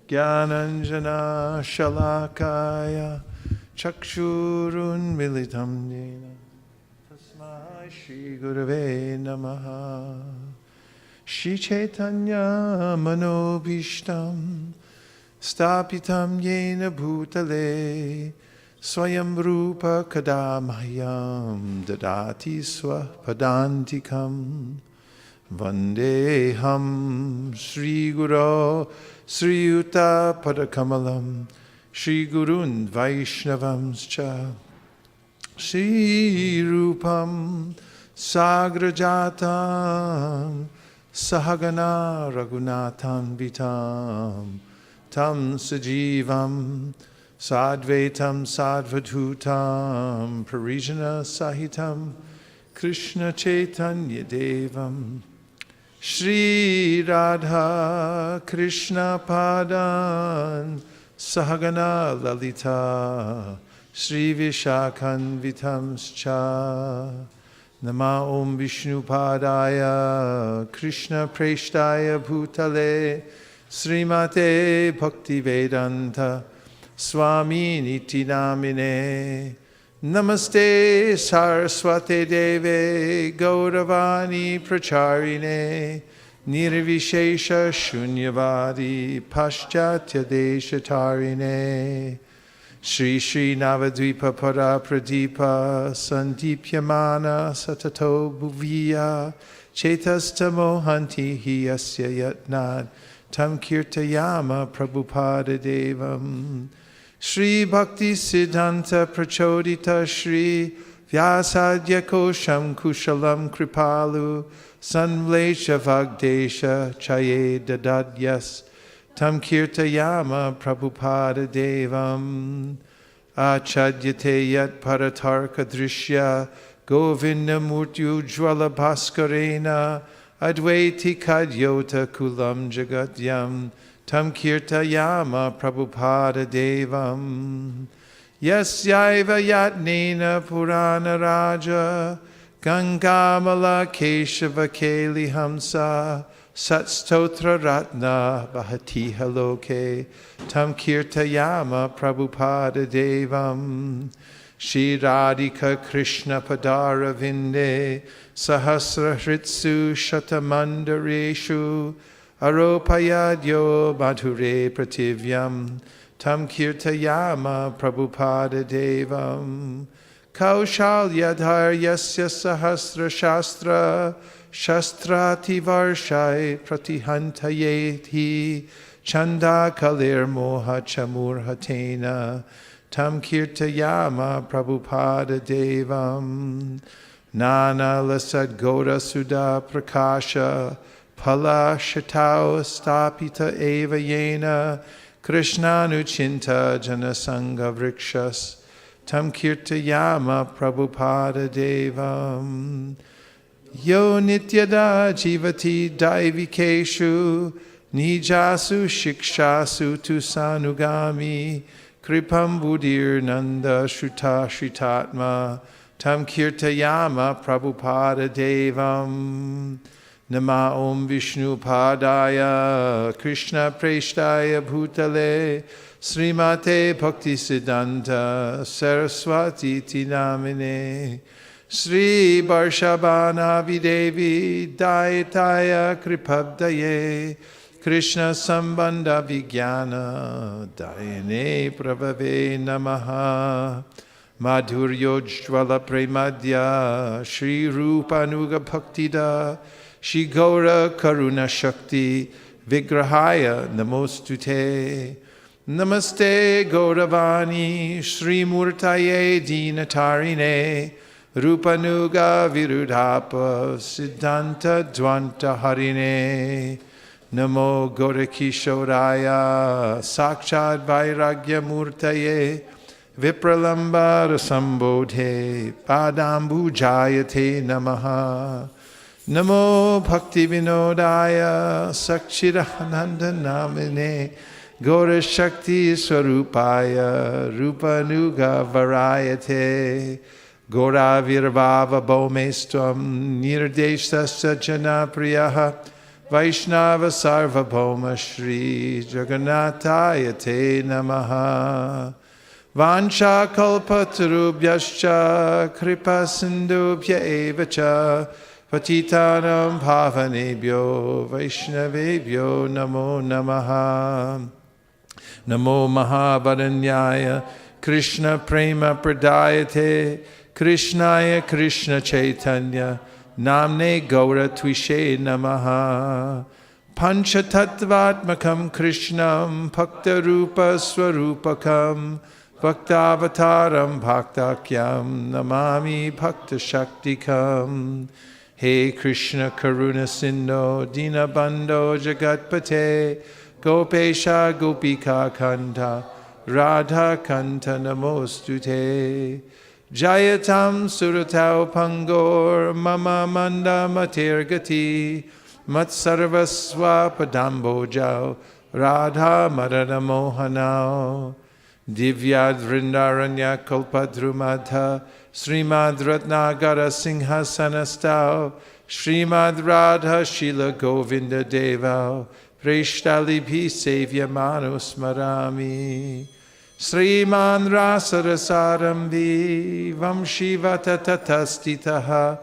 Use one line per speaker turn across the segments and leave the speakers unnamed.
Gyananjana Shalakaya Chakshurun Militam Dena Tasmai Shri Gurave Namaha Shri Chaitanya Manobhishtam Stapitam Yena Bhutale Swayam Rupa Kadamahyam Dadati Swapadantikam Vandeham Sri Guru Sri Yuta Padakamalam Sri Gurun Vaishnavamscha Sri Rupam Sagrajatam Sahagana Raghunathan Vitam Tam Sajivam Sadvaitam Sadvadhutam Parijana Sahitam Krishna Chaitanya Devam Shri Radha Krishna Padan Sahagana Lalita Shri Vishakhan Vitamscha Nama Om Vishnu Padaya Krishna Preshtaya Bhutale Srimate Bhakti Vedanta Swami Niti Namine Namaste Saraswate Deve Gauravani Pracharine Nirvishesha Shunyavadi Paschatya Deshatarine Shri Shri Navadvipa Para Pradipa Sandipyamana Satato Bhuviya Chetastamo Hanti Hiyasya Yatnad Tam Kirtayama Prabhupada Devam Shri Bhakti Siddhanta Prachodita Shri Vyasadya Kosham Kushalam Kripalu Sanvlesha Vagdesha Chaye Dadadyas Tam Kirtayama Prabhupada Devam Achadyate Yat Paratarka Drishya Govinda Murtyu Jwala Bhaskarena Advaiti Kadyota Kulam Jagatyam Tam Kirtayama Prabhupada Devam Yasyaiva Yatnena Purana Raja Gangamala Keshava Keli Hamsa Satstotra Ratna Bahatiha Loke Tam Kirtayama Prabhupada Devam Shri Radhika Krishna Padara Vinde Sahasra Hritsu Shatamandareshu Aropayadyo Madhure Prativyam Tam Kirtayama Prabhupada Devam Kaushalyadhar Yasya Sahasra Shastra Shastrati Varshai Pratihantayeti Chanda Kalir Moha Chamur Hatena Tam Kirtayama Prabhupada Devam Nana Lasad Goda Sudha Prakasha Pala Shatao Stapita Eva Yena Krishna Nuchinta Janasanga Vrikshas Tam Kirtayama Prabhupada Devam Yo Nityada Jivati Daivikeshu Nijasu Shikshasu Tusanugami Kripam Buddhir Nanda Shruta Shritatma Tam Kirtayama Prabhupada Devam Nama Om Vishnu Padaya Krishna Preshtaya Bhutale Srimate Bhakti Siddhanta Saraswati Tinamine Sri Barshabhana Videvi Daitaya Kripabdaye Krishna Sambandha Vijnana Dayane Prabhave Namaha Madhuryojjvala Premadya Shri Rupa Nuga Bhaktida Shri Gaura Karuna Shakti Vigrahaya Namostute Namaste Gauravani Shri Murtaye Dinatarine Rupanuga Virudhapa Siddhanta Dvanta Harine Namo Gaurakishoraya Sakshad Vairagya Murtaye Vipralamba Rasambodhe Padambu Jayate Namaha Namo Bhakti Vinodaya Sakshirahananda Namine Gaura Shakti Swarupaya Rupanuga Varayate Gaura Virvava Bhomestvam Nirdesha Sajana Priyaha Vaishnava Sarvabhauma Shri Jagannathaya Te Namaha. Vansha kalpatarubhyascha kripa sindubhya evacha patitanam bhavanebhyo vaishnavebhyo namo namaha. Namo Mahabharanyaya Krishna Prema Pradayate Krishnaya Krishna Chaitanya Namne Gaura Tvishe Namaha. Panchatattvatmakam Krishnam Bhakta Rupa Swarupakam Bhaktavataram Bhaktakyam Namami Bhakta Shaktikam. He Krishna Karuna Sindho Dinabandho Jagatpate Gopesha Gopika Kanta Radha Kanta Namostute. Jayatam Suratau Pangor Mama Manda Matirgati Matsarvaswa Padambojao Radha Madana Mohanao. Divyad Vrindaranya Kalpadrumadha Srimad Ratnagara Singhasanastao Srimad Radha Shila Govinda Devao Preshtalibhi Sevya Manusmarami. Sriman Rasarasaramvi Vamshivatatatastitaha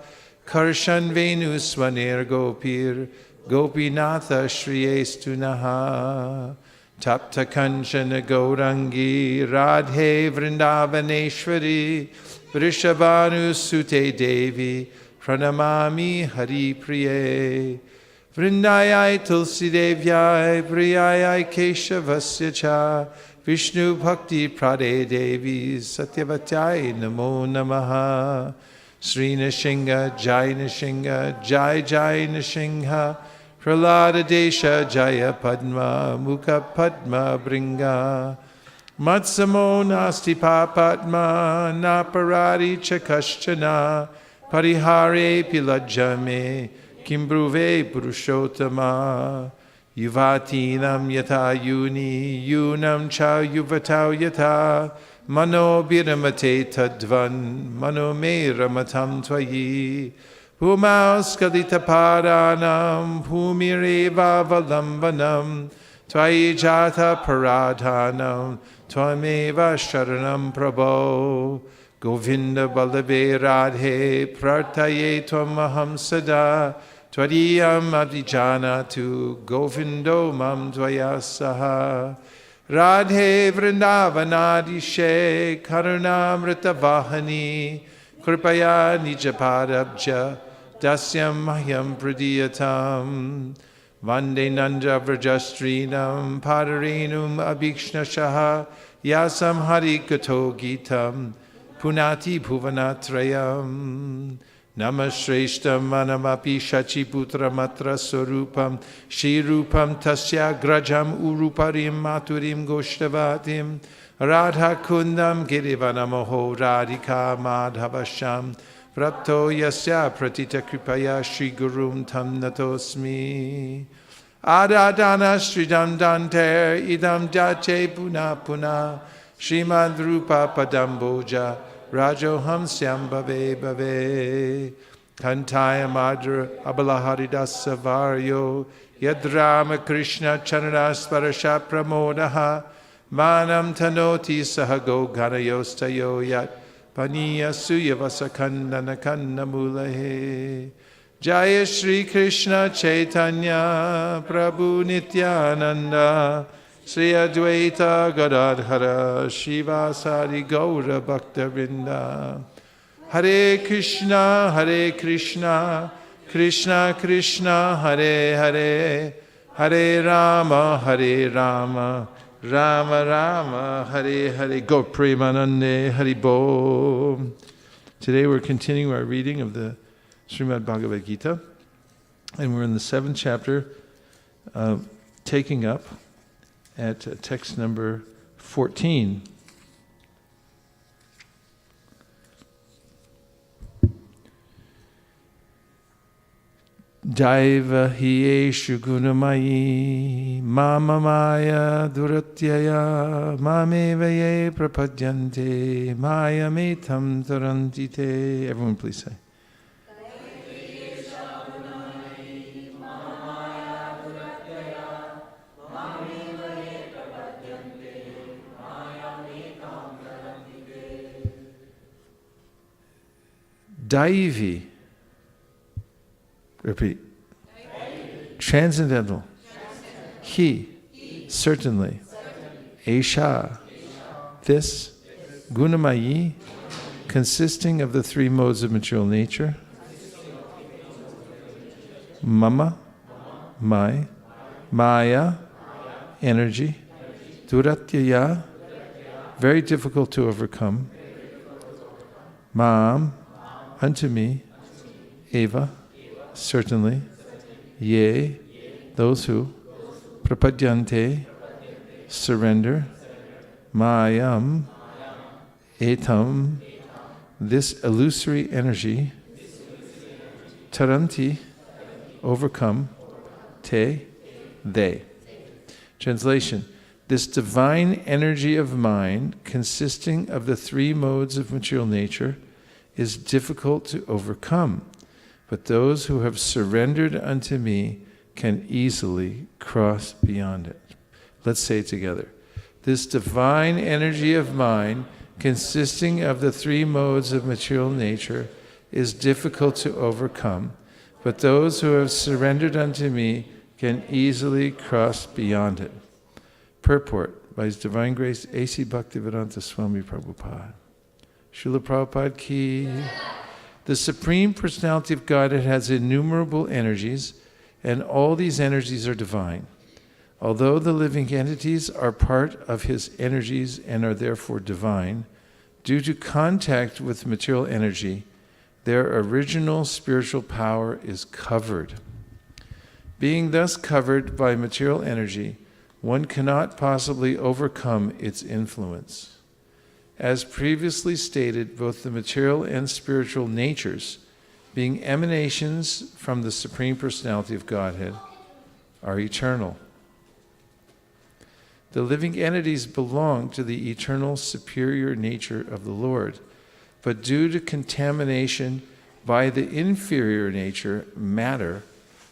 Karshan Venuswanir Gopir Gopinatha Shriyestunaha. Tapta Kanchana Gaurangi Radhe Vrindavaneshwari Vrishabhanu Sute Devi Pranamami Hari Priye. Vrindayai Tulsi Devyai Priyayai Keshavasya Cha Vishnu Bhakti Prade Devi Satyavatyai Namo Namaha. Sri Nishinga Jai Nishinga Jai Jai Nishinga Pralada Desha Jaya Padma Mukha Padma Bringa. Matsamo Nasti Papatma Naparadi Chakaschana Parihare Pilajame Kimbruve Purushottama. Yuvatinam Yata Yuni Yunam Cha Yuvatau Yata Mano Biramate Tadvan Mano Me Ramatam Tvayi. Pumaus Kalita Paranam Pumireva Valambanam Tvayi Jata Paradhanam Tvameva Sharanam Prabho. Govinda Balave Radhe Prartaye Tvamaham Sada Twadiyam Abhijanatu Govindo Mam Dvayasaha. Radhe Vrindavanadishe Karunamrita Vahani Kripaya Nijapadabja Dasyam Mahyam Pradiyatam. Vande Nanda Vrajastrinam Padarinum Abhikshnashaha Yasam Harikato Gitam Punati Bhuvanatrayam. Namashreshtam manamapi shachiputra matra sorupam shirupam tasya grajam uruparim maturim goshtavatim radha kundam girivanamoho radhika madhavasham prapto yasya pratita kripaya shri gurum tam natosmi. Adadana sridam dante idam jache puna puna Srimad Rupa Padamboja Rajoham Syam Bhave Bhave. Kantaya Madra Abalaharidas Varyo Yadrama Krishna Chanarasparasha Pramodaha Manam Tanoti Sahago Ganayostayo Yat Paniya Suyavasakandana Kannamulahe. Jaya Shri Krishna Chaitanya Prabhu Nityananda Sri Advaita Gadadhara Shiva Sari Gaura Bhakta Vrinda. Hare Krishna Krishna Krishna Hare Hare Hare Rama Rama Rama Hare Hare. Go Premanande Hari Bo. Today we're continuing our reading of the Srimad Bhagavad Gita, and we're in the 7th chapter, taking up at text number 14. Daiva hieshu gunamayi mama maya duratyaya mameva ye prapadyante maya metam tarantite. Everyone please say. Daivi. Repeat. Transcendental. He. Certainly. Esha. This. Gunamayi. Consisting of the three modes of material nature. Mama. My. Maya. Energy. Duratyaya. Very difficult to overcome. Mam. Unto me. Eva. Certainly. Ye. Those who. Prapadyante. Surrender. Mayam. Etam. This illusory energy. Taranti. Overcome. Te. They. Translation. This divine energy of mind, consisting of the three modes of material nature, is difficult to overcome, but those who have surrendered unto me can easily cross beyond it. Let's say it together. This divine energy of mind, consisting of the three modes of material nature, is difficult to overcome, but those who have surrendered unto me can easily cross beyond it. Purport by His Divine Grace A.C. Bhaktivedanta Swami Prabhupada. Srila Prabhupada ki. The Supreme Personality of Godhead has innumerable energies, and all these energies are divine. Although the living entities are part of His energies and are therefore divine, due to contact with material energy, their original spiritual power is covered. Being thus covered by material energy, one cannot possibly overcome its influence. As previously stated, both the material and spiritual natures, being emanations from the Supreme Personality of Godhead, are eternal. The living entities belong to the eternal superior nature of the Lord, but due to contamination by the inferior nature, matter,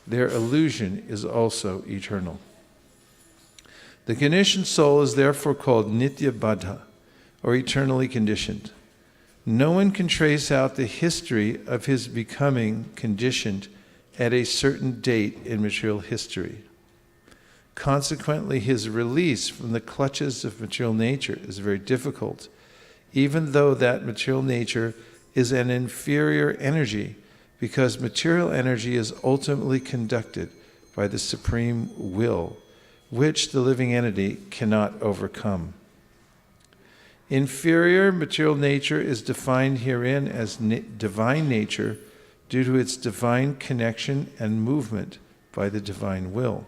their illusion is also eternal. The conditioned soul is therefore called Nitya Baddha, or eternally conditioned. No one can trace out the history of his becoming conditioned at a certain date in material history. Consequently, his release from the clutches of material nature is very difficult, even though that material nature is an inferior energy, because material energy is ultimately conducted by the supreme will, which the living entity cannot overcome. Inferior material nature is defined herein as divine nature due to its divine connection and movement by the divine will.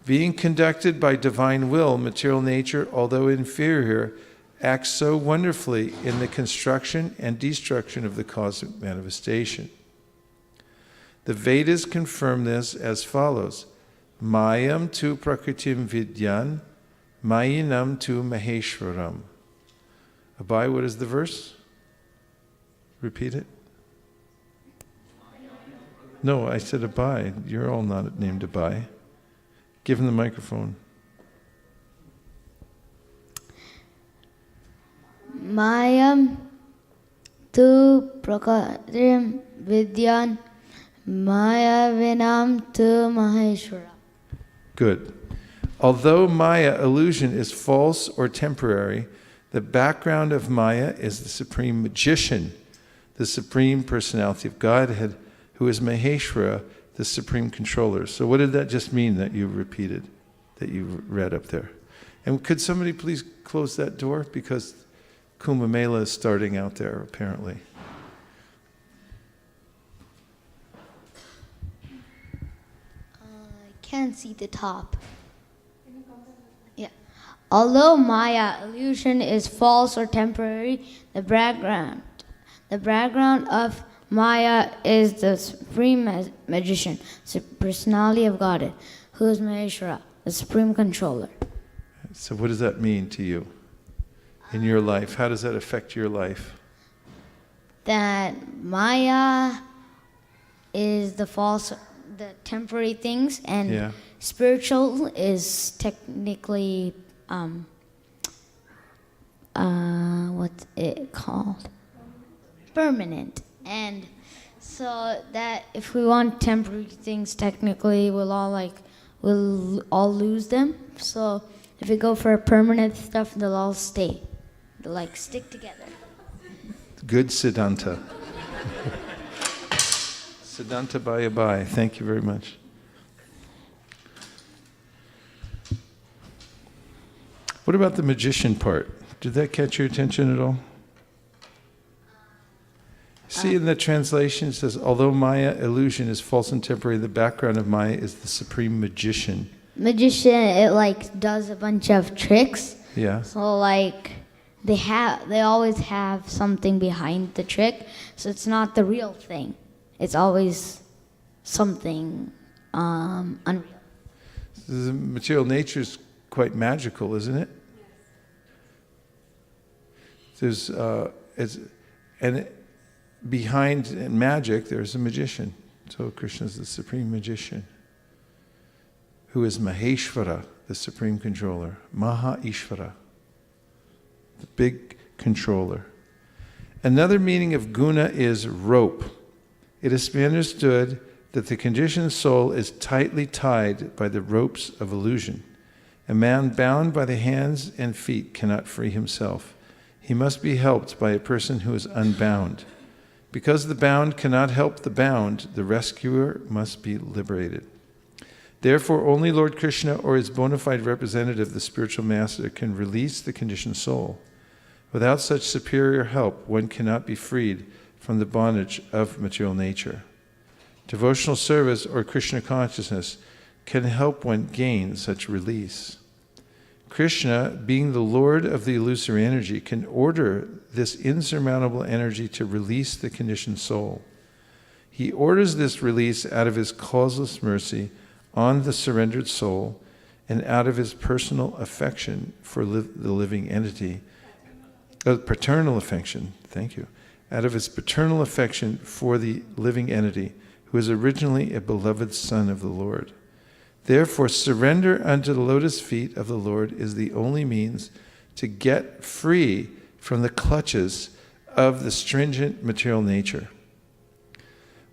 Being conducted by divine will, material nature, although inferior, acts so wonderfully in the construction and destruction of the cosmic manifestation. The Vedas confirm this as follows. Mayam tu prakritim vidyan, mayinam tu maheshwaram. Abai, what is the verse? Repeat it. No, I said Abai. You're all not named Abai. Give him the microphone.
Mayam tu prakritim vidyan, maya vinam tu maheshwara.
Good. Although Maya illusion is false or temporary, the background of Maya is the supreme magician, the Supreme Personality of Godhead, who is Maheshwara, the supreme controller. So what did that just mean that you repeated, that you read up there? And could somebody please close that door? Because Kumbh Mela is starting out there, apparently.
Can't see the top. Yeah. Although Maya illusion is false or temporary, the background of Maya is the supreme magician, the personality of Godhead, who is Maheshwara, the supreme controller.
So what does that mean to you in your life? How does that affect your life?
That Maya is the temporary things, and spiritual is technically what's it called? permanent. And so that if we want temporary things, technically we'll all lose them. So if we go for permanent stuff, they'll all stay. They'll like stick together.
Good Siddhanta. Siddhanta bye. Thank you very much. What about the magician part? Did that catch your attention at all? See, in the translation it says, although Maya illusion is false and temporary, the background of Maya is the supreme magician.
Magician, it like does a bunch of tricks.
Yeah.
So like they always have something behind the trick. So it's not the real thing. It's always something unreal.
The material nature is quite magical, isn't it? There's behind magic, there's a magician. So Krishna is the supreme magician, who is Maheshvara, the supreme controller. Maha Ishvara, the big controller. Another meaning of guna is rope. It is to be understood that the conditioned soul is tightly tied by the ropes of illusion. A man bound by the hands and feet cannot free himself. He must be helped by a person who is unbound. Because the bound cannot help the bound, the rescuer must be liberated. Therefore, only Lord Krishna or his bona fide representative, the spiritual master, can release the conditioned soul. Without such superior help, one cannot be freed from the bondage of material nature. Devotional service or Krishna consciousness can help one gain such release. Krishna, being the Lord of the illusory energy, can order this insurmountable energy to release the conditioned soul. He orders this release out of his causeless mercy on the surrendered soul and out of his personal affection for the living entity. Paternal affection, thank you. Out of his paternal affection for the living entity, who is originally a beloved son of the Lord. Therefore, surrender unto the lotus feet of the Lord is the only means to get free from the clutches of the stringent material nature.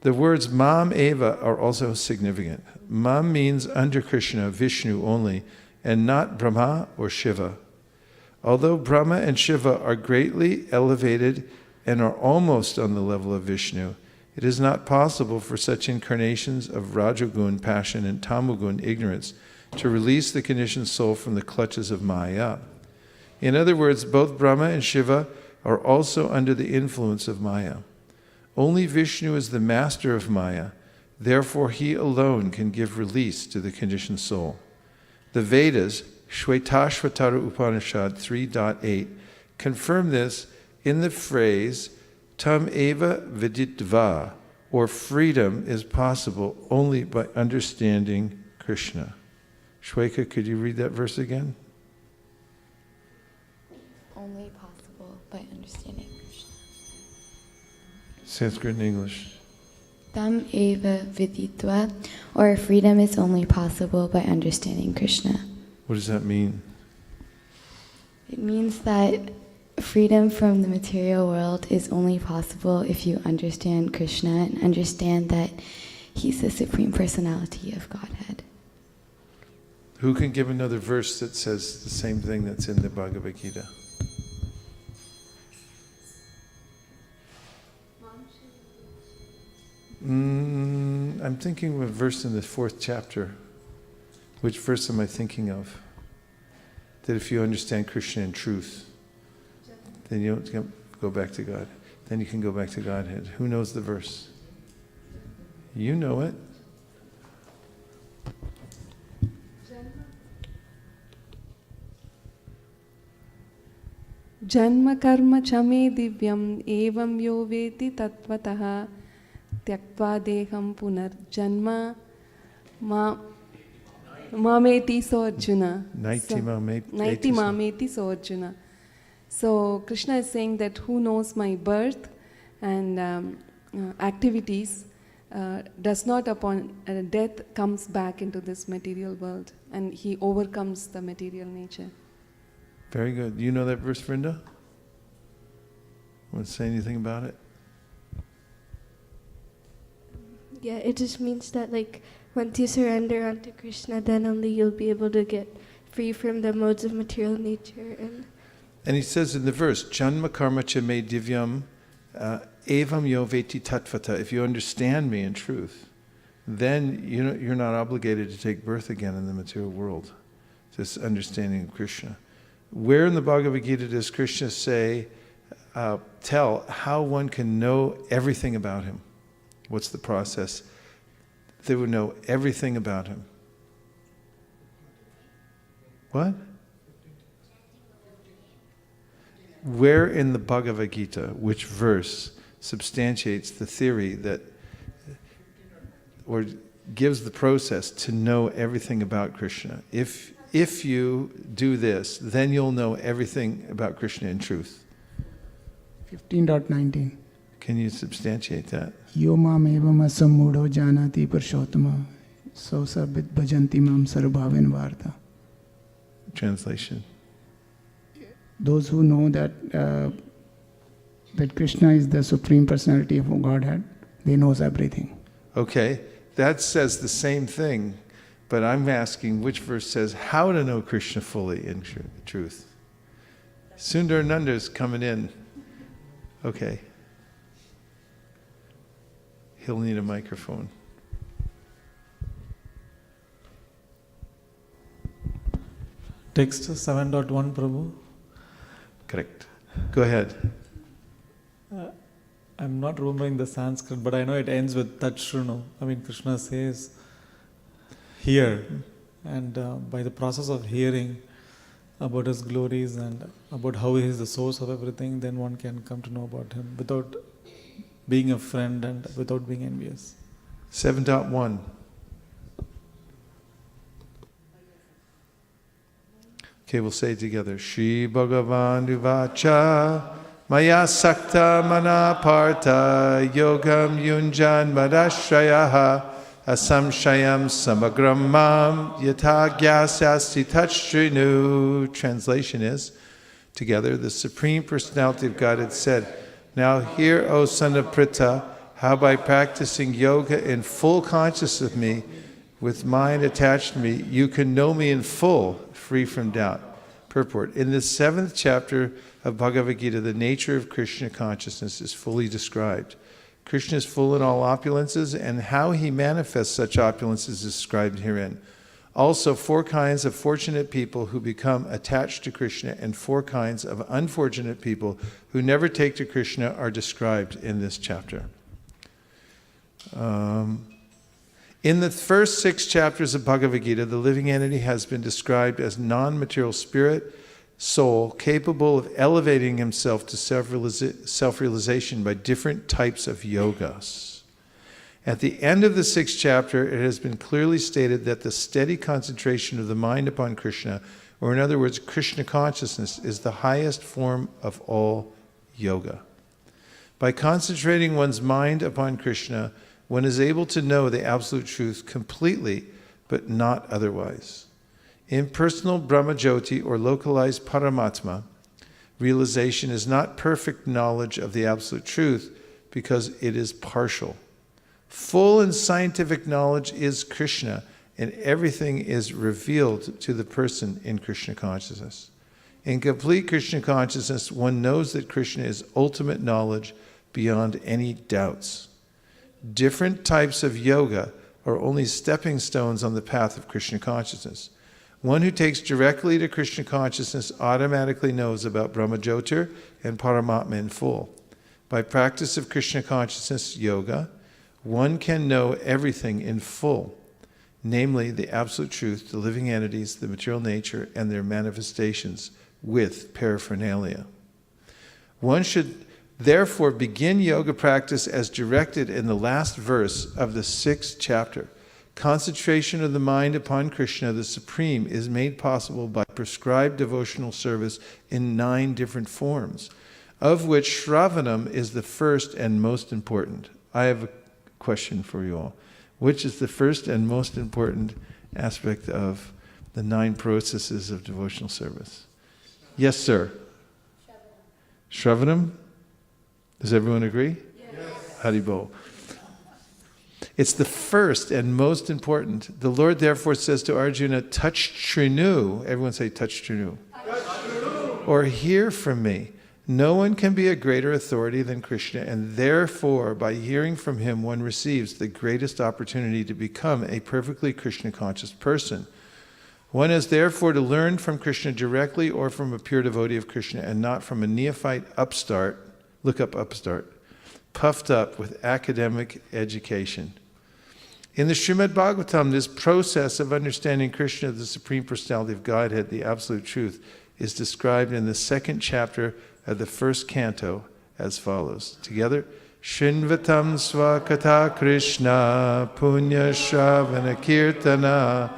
The words Mam Eva are also significant. Mam means under Krishna, Vishnu only, and not Brahma or Shiva. Although Brahma and Shiva are greatly elevated and are almost on the level of Vishnu, it is not possible for such incarnations of Rajogun, passion, and Tamogun, ignorance, to release the conditioned soul from the clutches of Maya. In other words, both Brahma and Shiva are also under the influence of Maya. Only Vishnu is the master of Maya, therefore he alone can give release to the conditioned soul. The Vedas, Shvetashvatara Upanishad 3.8, confirm this in the phrase Tam eva viditva, or freedom is possible only by understanding Krishna. Shweka, could you read that verse again?
Only possible by understanding Krishna.
Sanskrit and English.
Tam eva viditva, or freedom is only possible by understanding Krishna.
What does that mean?
It means that freedom from the material world is only possible if you understand Krishna and understand that he's the Supreme Personality of Godhead.
Who can give another verse that says the same thing that's in the Bhagavad Gita? I'm thinking of a verse in the 4th chapter. Which verse am I thinking of? That if you understand Krishna in truth, then you don't go back to God. Then you can go back to Godhead. Who knows the verse? You know it.
Janma karma chame divyam evam yo veti tattvataha tyaktva deham punar janma mameti so Arjuna.
Naiti
mameti so Arjuna. So Krishna is saying that who knows my birth and activities does not upon death comes back into this material world and he overcomes the material nature.
Very good. You know that verse, Vrinda? Want to say anything about it?
Yeah, it just means that like once you surrender unto Krishna, then only you'll be able to get free from the modes of material nature.
And he says in the verse, Janma karma cha me divyam evam yo veti tattvata. If you understand me in truth, then you're not obligated to take birth again in the material world. This understanding of Krishna. Where in the Bhagavad Gita does Krishna say, tell how one can know everything about him? What's the process? They would know everything about him. What? Where in the Bhagavad Gita, which verse substantiates the theory that, or gives the process to know everything about Krishna? If you do this, then you'll know everything about Krishna in truth.
15.19.
Can you substantiate that?
Yo mam evam asammudo janati parshottama sausabit bhajanti mam sarvabhaven varta.
Translation.
Those who know that that Krishna is the Supreme Personality of Godhead, they knows everything.
Okay, that says the same thing, but I'm asking which verse says how to know Krishna fully in truth. Sundar Nanda's coming in. Okay. He'll need a microphone.
Text 7.1, Prabhu.
Correct. Go ahead.
I'm not remembering the Sanskrit, but I know it ends with Tatshrunu. I mean, Krishna says, hear. And by the process of hearing about his glories and about how he is the source of everything, then one can come to know about him without being a friend and without being envious.
7.1. Okay, we'll say it together. Shri Bhagavan Uvacha Maya Sakta Manaparta Yogam Yunjan Madashrayaha Asamshayam Samagram Mam Yata Gyasasti Tachrinu. Translation is, together, the Supreme Personality of Godhead said, now hear, O son of Pritha, how by practicing yoga in full consciousness of me, with mind attached to me, you can know me in full, free from doubt. Purport. In the 7th chapter of Bhagavad Gita, the nature of Krishna consciousness is fully described. Krishna is full in all opulences, and how he manifests such opulences is described herein. Also, 4 kinds of fortunate people who become attached to Krishna and 4 kinds of unfortunate people who never take to Krishna are described in this chapter. In the first 6 chapters of Bhagavad Gita, the living entity has been described as non-material spirit, soul, capable of elevating himself to self-realization by different types of yogas. At the end of the 6th chapter, it has been clearly stated that the steady concentration of the mind upon Krishna, or in other words, Krishna consciousness, is the highest form of all yoga. By concentrating one's mind upon Krishna, one is able to know the absolute truth completely, but not otherwise. Impersonal Brahmajyoti, or localized Paramatma, realization is not perfect knowledge of the absolute truth because it is partial. Full and scientific knowledge is Krishna, and everything is revealed to the person in Krishna consciousness. In complete Krishna consciousness, one knows that Krishna is ultimate knowledge beyond any doubts. Different types of yoga are only stepping stones on the path of Krishna consciousness. One who takes directly to Krishna consciousness automatically knows about Brahmajyotir and Paramatma in full. By practice of Krishna consciousness yoga, one can know everything in full, namely the absolute truth, the living entities, the material nature, and their manifestations with paraphernalia. One should therefore begin yoga practice as directed in the last verse of the 6th chapter. Concentration of the mind upon Krishna, the Supreme, is made possible by prescribed devotional service in 9 different forms, of which Shravanam is the first and most important. I have a question for you all. Which is the first and most important aspect of the 9 processes of devotional service? Yes, sir. Shravanam? Does everyone agree? Yes. Haribol. It's the first and most important. The Lord therefore says to Arjuna, touch Trinu. Everyone say touch Trinu. Or hear from me. No one can be a greater authority than Krishna, and therefore, by hearing from him, one receives the greatest opportunity to become a perfectly Krishna-conscious person. One has therefore to learn from Krishna directly or from a pure devotee of Krishna, and not from a neophyte upstart, look up upstart, puffed up with academic education. In the Srimad Bhagavatam, this process of understanding Krishna, the Supreme Personality of Godhead, the Absolute Truth, is described in the 2nd chapter of the 1st canto as follows. Together, Shinvatam Swakata Krishna Punya Shravana Kirtana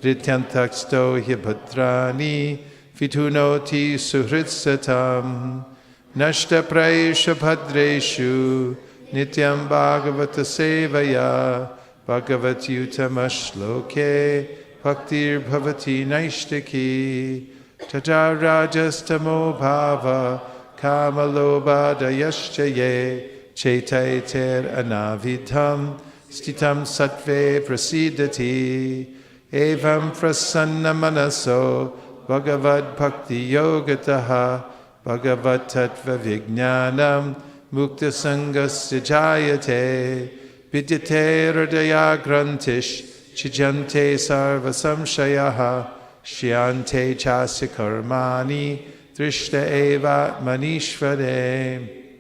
Rityantaksto Hibhadrani Vitunoti Suhritsatam Nashta Praesha Bhadreshu Nityam Bhagavata Sevaya Bhagavat Yutamashloke Bhaktir Bhavati Naishtaki Tata Rajastamo Bhava Kamaloba Dayashchaye Chaitaitir Anavidham Stitam Sattve Prasidati Evam Prasanna Manaso Bhagavad Bhakti Yogataha Bhagavat Tattva Vijnanam Mukta Sangasya Jayate Vidyate Hridaya Grantish Chijante Sarva Samshayaha Shyante Chasya Karmani Drishta Eva Manishvare.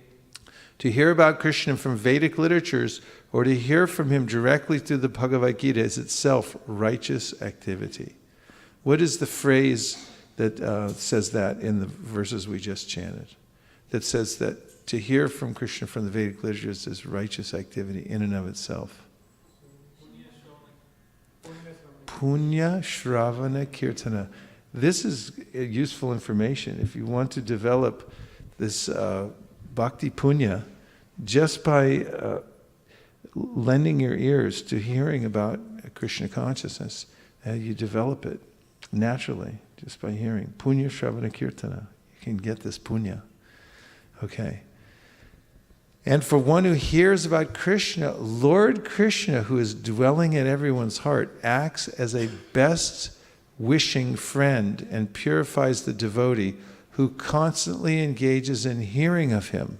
To hear about Krishna from Vedic literatures or to hear from him directly through the Bhagavad Gita is itself righteous activity. What is the phrase that says that in the verses we just chanted? That says that to hear from Krishna from the Vedic literatures is righteous activity in and of itself. Punya Shravana Kirtana. This is useful information. If you want to develop this bhakti punya, just by lending your ears to hearing about Krishna consciousness, you develop it naturally, just by hearing. Punya Shravana Kirtana. You can get this punya. Okay. And for one who hears about Krishna, Lord Krishna, who is dwelling in everyone's heart, acts as a best wishing friend and purifies the devotee who constantly engages in hearing of him.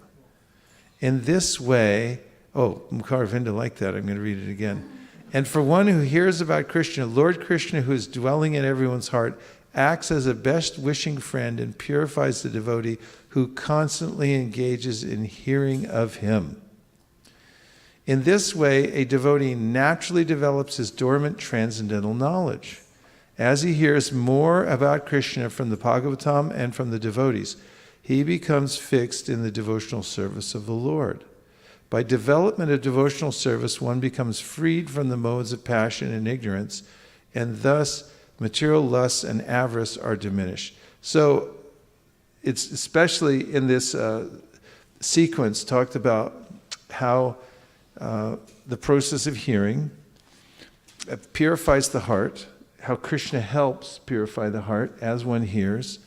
In this way, Mukaravinda liked that, I'm going to read it again. And for one who hears about Krishna, Lord Krishna, who is dwelling in everyone's heart, acts as a best wishing friend and purifies the devotee who constantly engages in hearing of him. In this way, a devotee naturally develops his dormant transcendental knowledge. As he hears more about Krishna from the Bhagavatam and from the devotees, he becomes fixed in the devotional service of the Lord. By development of devotional service, one becomes freed from the modes of passion and ignorance, and thus material lusts and avarice are diminished. So it's especially in this sequence talked about how the process of hearing purifies the heart, how Krishna helps purify the heart as one hears.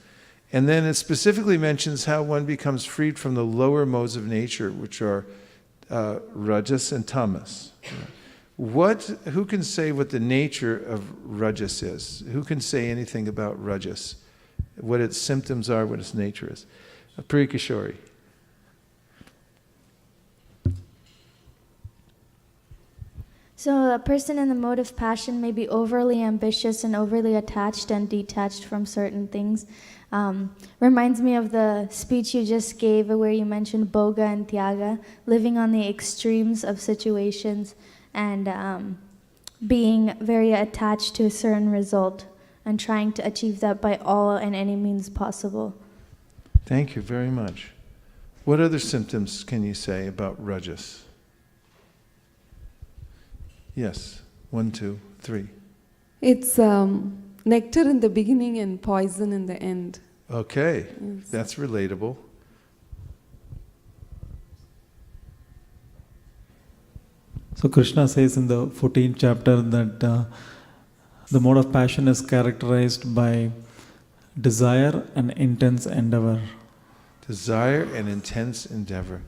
And then it specifically mentions how one becomes freed from the lower modes of nature, which are rajas and tamas. Who can say what the nature of rajas is? Who can say anything about rajas? What its symptoms are, what its nature is? Priya Kishori.
So a person in the mode of passion may be overly ambitious and overly attached and detached from certain things. Reminds me of the speech you just gave where you mentioned Bhoga and Tyaga, living on the extremes of situations and being very attached to a certain result and trying to achieve that by all and any means possible.
Thank you very much. What other symptoms can you say about rajas? Yes, 1, 2, 3.
It's nectar in the beginning and poison in the end.
Okay,
Yes.
that's relatable.
So Krishna says in the 14th chapter that the mode of passion is characterized by desire and intense endeavor.
Desire and intense endeavor.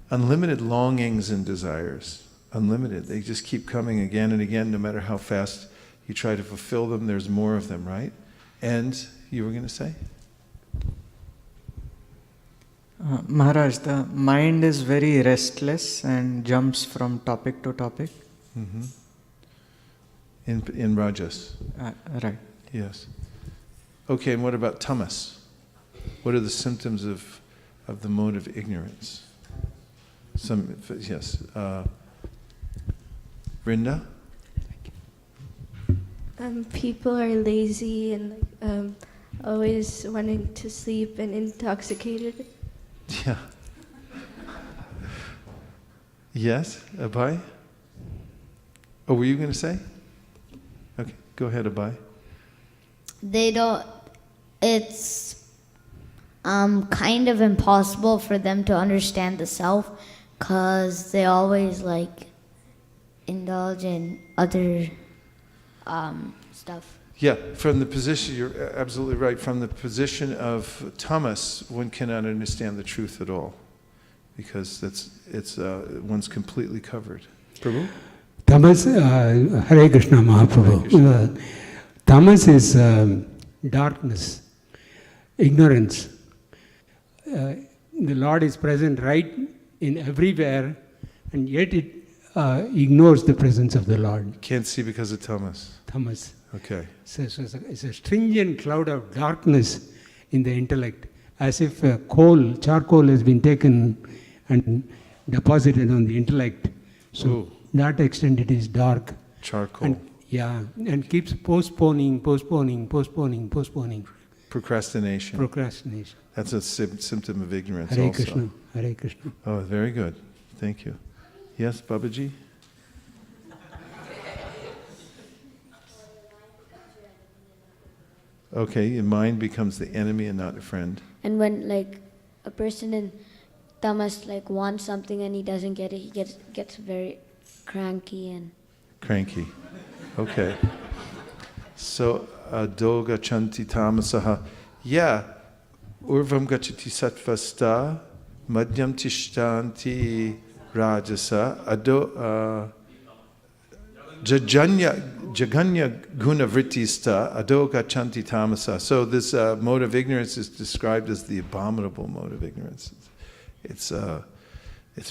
Unlimited longings and desires. unlimited. They just keep coming again and again, no matter how fast you try to fulfill them, there's more of them, right? And you were going to say?
Maharaj, the mind is very restless and jumps from topic to topic.
Mm-hmm. In Rajas.
Right.
Yes. Okay, and what about tamas? What are the symptoms of the mode of ignorance? Yes. Vrinda?
People are lazy and always wanting to sleep and intoxicated.
Yeah. Yes, Abhay? Oh, were you going to say? Okay, go ahead, Abhay.
It's kind of impossible for them to understand the self because they always indulge in other stuff.
Yeah, from the position, you're absolutely right. From the position of tamas, one cannot understand the truth at all because one's completely covered. Prabhu?
Tamas, Hare Krishna Mahaprabhu. Tamas is darkness, ignorance. The Lord is present right in everywhere, and yet it ignores the presence of the Lord.
Can't see because of tamas.
Tamas.
Okay.
So it's a stringent cloud of darkness in the intellect, as if charcoal has been taken and deposited on the intellect. So that extent it is dark.
Charcoal.
And keeps postponing.
Procrastination. That's a symptom of ignorance
Hare
also.
Krishna. Hare Krishna.
Oh, very good. Thank you. Yes, Babaji? Okay, your mind becomes the enemy and not a friend.
And when a person in tamas wants something and he doesn't get it, he gets very cranky and
cranky. Okay. So ado gachanti tamasaha. Yeah. Urvam gachati satvasta madhyam tishtanti rajasa ado jaganya guna vrittista ado gachanti tamasa. So this mode of ignorance is described as the abominable mode of ignorance. It's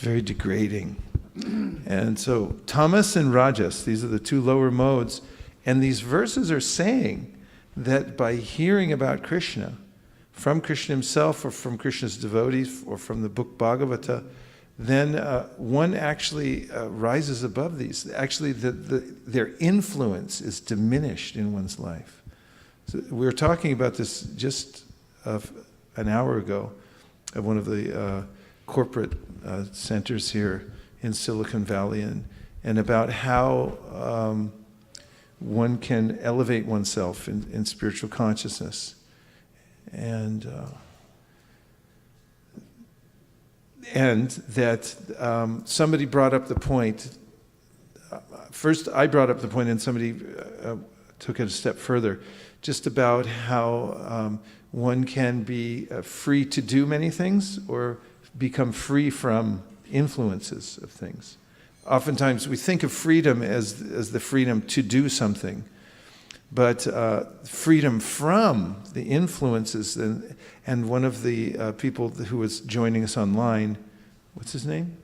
very degrading. And so tamas and rajas, these are the two lower modes, and these verses are saying that by hearing about Krishna, from Krishna himself or from Krishna's devotees or from the book Bhagavata, then one actually rises above these. Actually, their influence is diminished in one's life. So we were talking about this just an hour ago at one of the corporate centers here in Silicon Valley, and about how one can elevate oneself in spiritual consciousness. And that somebody brought up the point, first I brought up the point and somebody took it a step further, just about how one can be free to do many things or become free from influences of things. Oftentimes we think of freedom as the freedom to do something, but freedom from the influences. And one of the people who was joining us online, what's his name?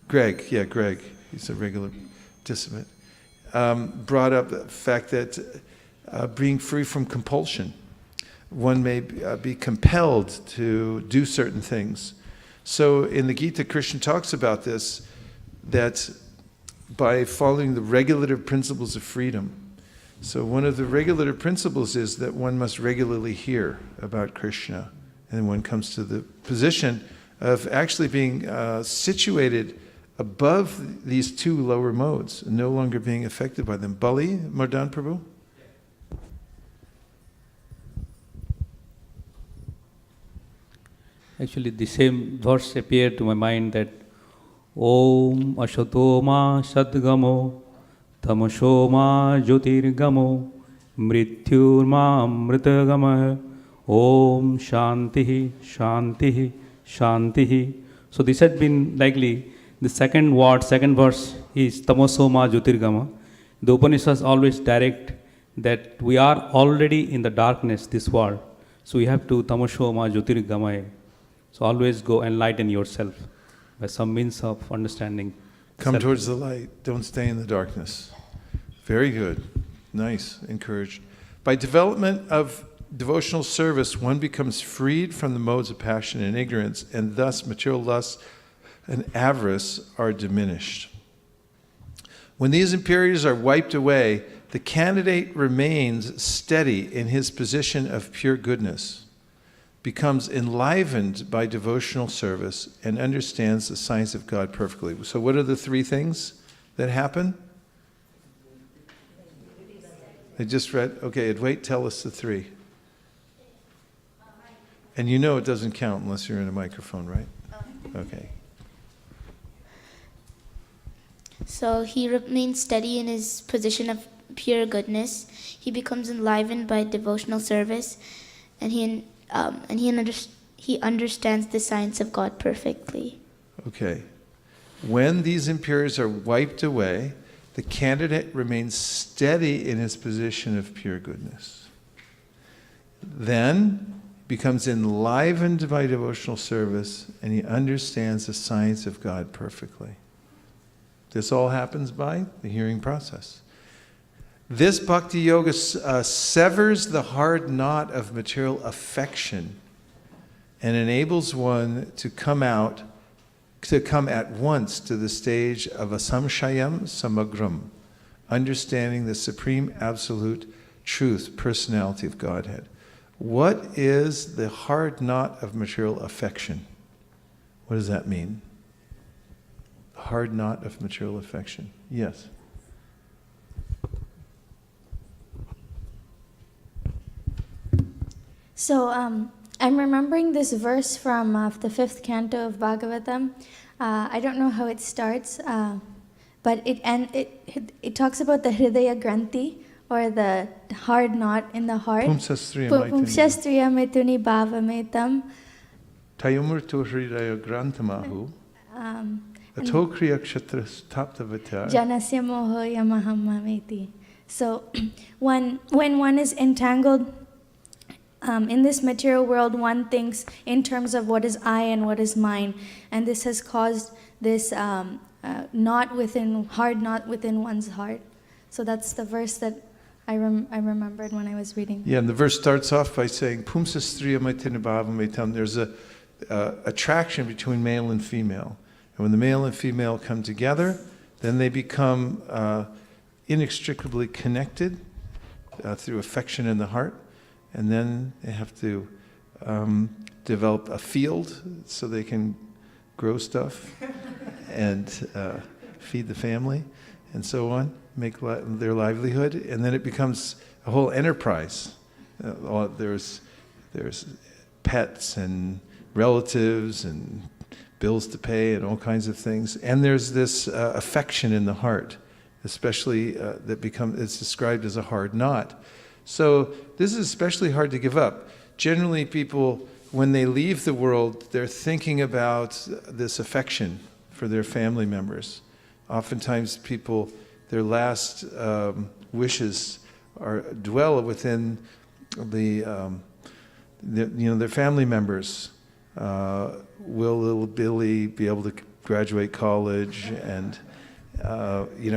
Greg. Yeah, Greg. He's a regular participant. Brought up the fact that being free from compulsion, one may be compelled to do certain things. So in the Gita, Krishna talks about this, that by following the regulative principles of freedom. So one of the regulative principles is that one must regularly hear about Krishna. And one comes to the position of actually being situated above these two lower modes, and no longer being affected by them. Bali, Mardan Prabhu?
Actually, the same verse appeared to my mind that Om Ashatoma Sadgamo Tamasoma Jyotirgamo Mrityurma Amritagama Om Shantihi Shantihi Shantihi. So this had been likely The second verse is Tamosoma Jyotirgama. The Upanishads always direct that we are already in the darkness, this world. So we have to Tamosoma Jyotirgama. So always go enlighten yourself by some means of understanding.
Come towards the light. Don't stay in the darkness. Very good. Nice. Encouraged. By development of devotional service, one becomes freed from the modes of passion and ignorance, and thus material lust and avarice are diminished. When these impurities are wiped away, the candidate remains steady in his position of pure goodness, becomes enlivened by devotional service, and understands the science of God perfectly. So what are the three things that happen? I just read. Okay, wait, tell us the three. And you know it doesn't count unless you're in a microphone, right? Okay.
So he remains steady in his position of pure goodness. He becomes enlivened by devotional service, and he understands the science of God perfectly.
Okay. When these impurities are wiped away, the candidate remains steady in his position of pure goodness. Then becomes enlivened by devotional service, and he understands the science of God perfectly. This all happens by the hearing process. This bhakti yoga severs the hard knot of material affection and enables one to come at once to the stage of asamshayam samagram, understanding the supreme absolute truth, personality of Godhead. What is the hard knot of material affection? What does that mean? Hard knot of material affection. Yes.
So I'm remembering this verse from the 5th canto of Bhagavatam. I don't know how it starts, but it talks about the Hridaya Granthi, or the hard knot in the heart. Pumsastriya metuni bhavametam.
Tayumurtu Hridaya Grantamahu. Atokriya kshatras taptavata.
Janasya moho yamahamameti. So when one is entangled in this material world, one thinks in terms of what is I and what is mine, and this has caused this hard knot within one's heart. So that's the verse that I remembered when I was reading.
Yeah, and the verse starts off by saying, Pumsastriya maitina bhavametam. There's a attraction between male and female. And when the male and female come together, then they become inextricably connected through affection in the heart. And then they have to develop a field so they can grow stuff and feed the family and so on, make their livelihood. And then it becomes a whole enterprise. There's pets and relatives and bills to pay and all kinds of things. And there's this affection in the heart, especially it's described as a hard knot. So this is especially hard to give up. Generally, people, when they leave the world, they're thinking about this affection for their family members. Oftentimes, people, their last wishes dwell within their family members. Will little Billy be able to graduate college? And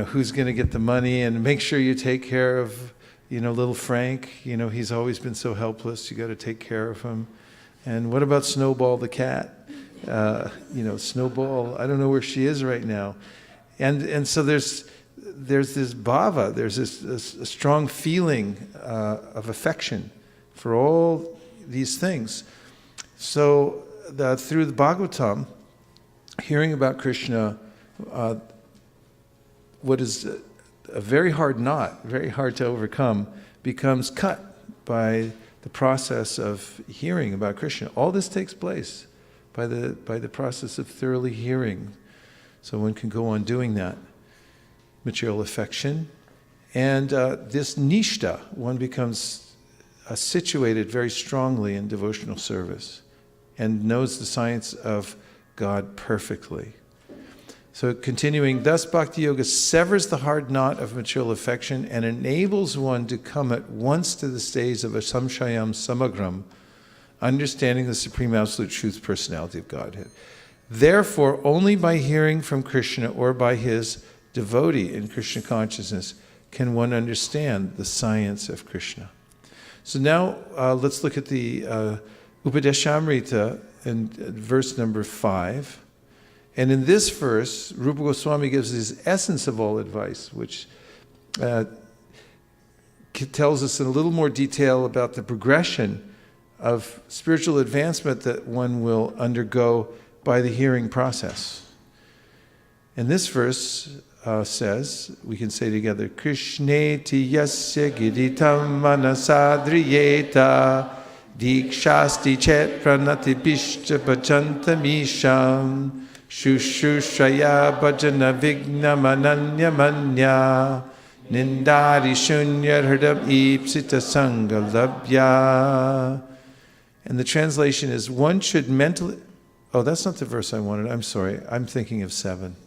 who's going to get the money? And make sure you take care of little Frank, he's always been so helpless. You got to take care of him. And what about Snowball the cat? Snowball, I don't know where she is right now. And so there's this bhava, there's this strong feeling of affection for all these things. So through the Bhagavatam, hearing about Krishna, what is a very hard knot, very hard to overcome, becomes cut by the process of hearing about Krishna. All this takes place by the process of thoroughly hearing. So one can go on doing that. Material affection. And this nishta, one becomes situated very strongly in devotional service and knows the science of God perfectly. So continuing, thus Bhakti Yoga severs the hard knot of material affection and enables one to come at once to the stage of a samshayam samagram, understanding the Supreme Absolute Truth Personality of Godhead. Therefore, only by hearing from Krishna or by his devotee in Krishna consciousness can one understand the science of Krishna. So now let's look at the Upadeshamrita in verse number 5. And in this verse, Rupa Goswami gives his essence of all advice, which tells us in a little more detail about the progression of spiritual advancement that one will undergo by the hearing process. And this verse says, we can say together, Krishneti yasya giditam manasadriyeta dikshasti chet pranati bishcha bhajantamisham shushrushraya bhajana vignam ananya manya nindari shunya hridam ipsita sangalabhya. And the translation is, one should mentally... Oh, that's not the verse I wanted. I'm sorry. I'm thinking of 7.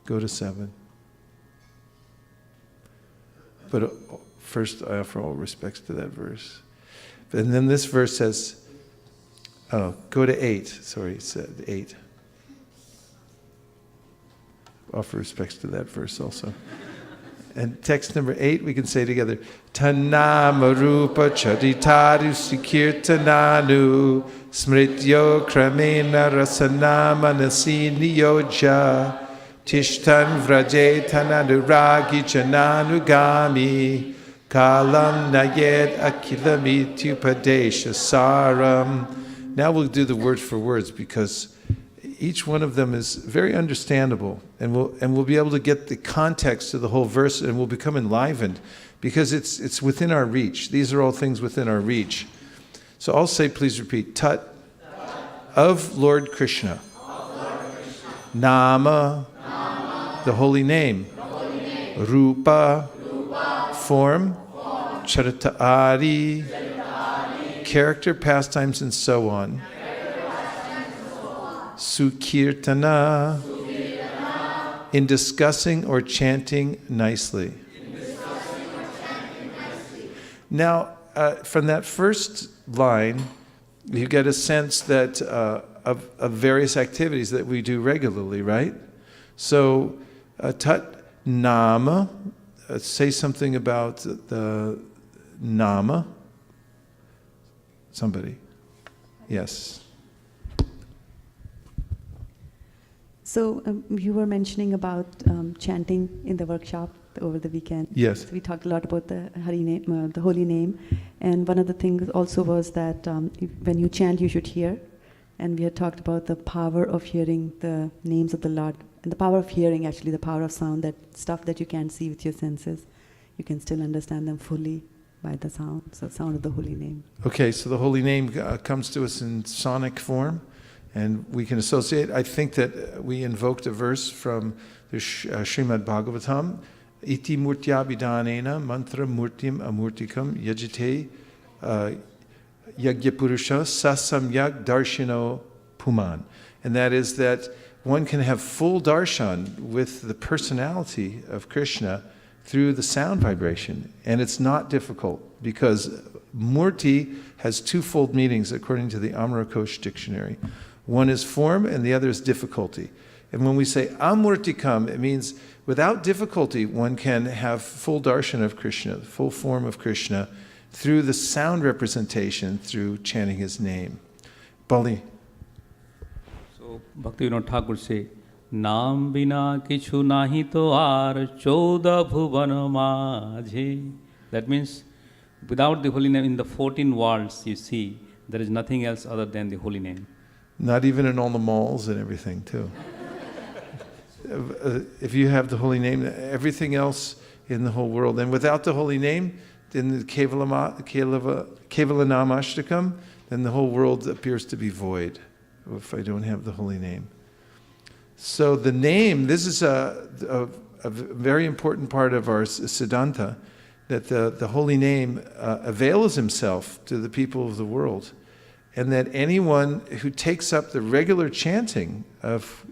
Go to 7. But first, I offer all respects to that verse. And then this verse says, oh, go to 8. Sorry, it said 8. Offer respects to that verse also. And text number 8, we can say together, Tanama rupa charitaru sikirtananu smrityo kramena rasanama nasiniyoja tishtan vrajetananuragi chananugami kalam nayed akilamityupadesha saram. Now we'll do the words for words because each one of them is very understandable, and we'll be able to get the context of the whole verse, and we'll become enlivened because it's within our reach. These are all things within our reach. So I'll say, please repeat, Tat of Lord Krishna. Nama, the holy name. Rupa, form. Charitari, character, pastimes, and so on. Sukirtana, in discussing or chanting nicely. Now, from that first line, you get a sense that of various activities that we do regularly, right? So, Tat Nama, say something about the Nama. Somebody. Yes.
So you were mentioning about chanting in the workshop over the weekend.
Yes.
So we talked a lot about the Hari name, the holy name, and one of the things also was that when you chant, you should hear. And we had talked about the power of hearing the names of the Lord, and the power of hearing, actually, the power of sound, that stuff that you can't see with your senses, you can still understand them fully by the sound. So sound of the holy name.
Okay, so the holy name comes to us in sonic form. And we can associate, I think that we invoked a verse from the Srimad Bhagavatam, Iti murtya vidanena mantra murtim amurtikam yajite yagyapurusha sasamyak darshino puman. And that is that one can have full darshan with the personality of Krishna through the sound vibration. And it's not difficult because murti has twofold meanings according to the Amarakosh dictionary. One is form and the other is difficulty. And when we say amurtikam, it means without difficulty one can have full darshan of Krishna, the full form of Krishna, through the sound representation, through chanting his name. Bali.
So Bhaktivinoda Thakur say, Naam bina kichu nahi to ar chouda bhuvan majhe. That means without the holy name in the 14 worlds you see, there is nothing else other than the holy name.
Not even in all the malls and everything, too. If you have the holy name, everything else in the whole world. And without the holy name, in the Kevalanamashtakam, then the whole world appears to be void if I don't have the holy name. So the name, this is a very important part of our Siddhanta, that the holy name avails himself to the people of the world. And that anyone who takes up the regular chanting of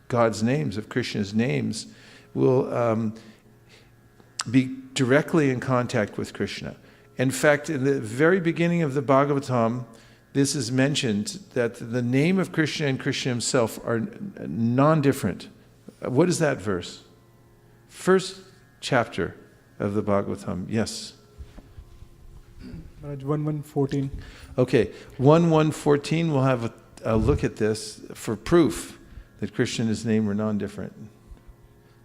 God's names, of Krishna's names, will be directly in contact with Krishna. In fact, in the very beginning of the Bhagavatam, this is mentioned that the name of Krishna and Krishna himself are non-different. What is that verse? First chapter of the Bhagavatam. Yes.
1:1:14.
Okay, 1:1:14, we'll have a look at this for proof that Krishna and his name are non-different.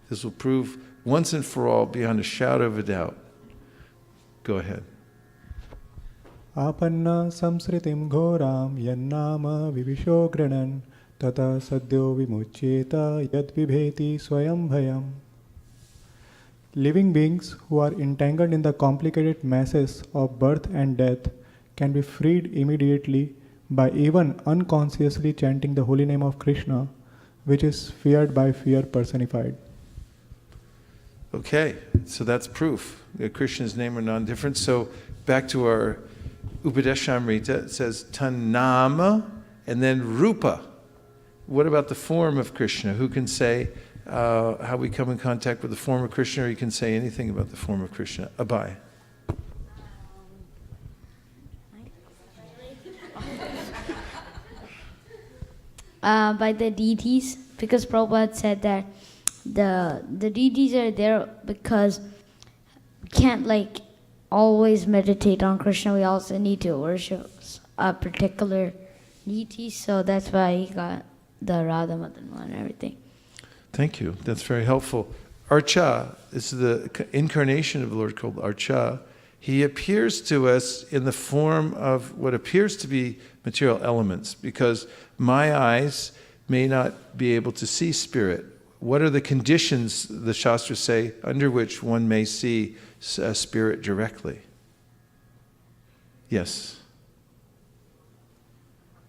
This will prove once and for all, beyond a shadow of a doubt. Go ahead.
Apanna samsritim ghoram yannama vivisho granan tata sadyo vimuchyeta yad vibheti swayam bhayam. Living beings who are entangled in the complicated masses of birth and death can be freed immediately by even unconsciously chanting the holy name of Krishna, which is feared by fear personified.
Okay, so that's proof that Krishna's name are non-different. So back to our Upadeshamrita, it says Tanama and then Rupa. What about the form of Krishna? Who can say how we come in contact with the form of Krishna, or you can say anything about the form of Krishna? Abhay.
By the deities, because Prabhupada said that the deities are there because we can't like always meditate on Krishna. We also need to worship a particular deity, so that's why he got the Radha Madan one and everything.
Thank you. That's very helpful. Archa is the incarnation of the Lord called Archa. He appears to us in the form of what appears to be material elements, because my eyes may not be able to see spirit. What are the conditions, the Shastras say, under which one may see spirit directly? Yes.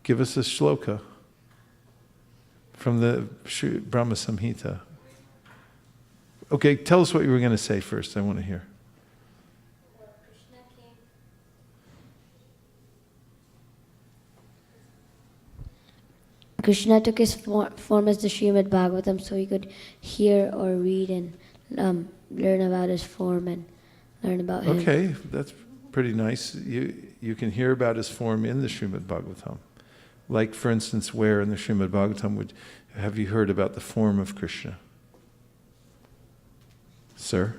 Give us a shloka from the Brahma Samhita. Okay, tell us what you were going to say first. I want to hear.
Krishna took his form as the Srimad Bhagavatam so he could hear or read and learn about his form and learn about him.
Okay, that's pretty nice. You can hear about his form in the Srimad Bhagavatam. Like, for instance, where in the Srimad Bhagavatam have you heard about the form of Krishna? Sir?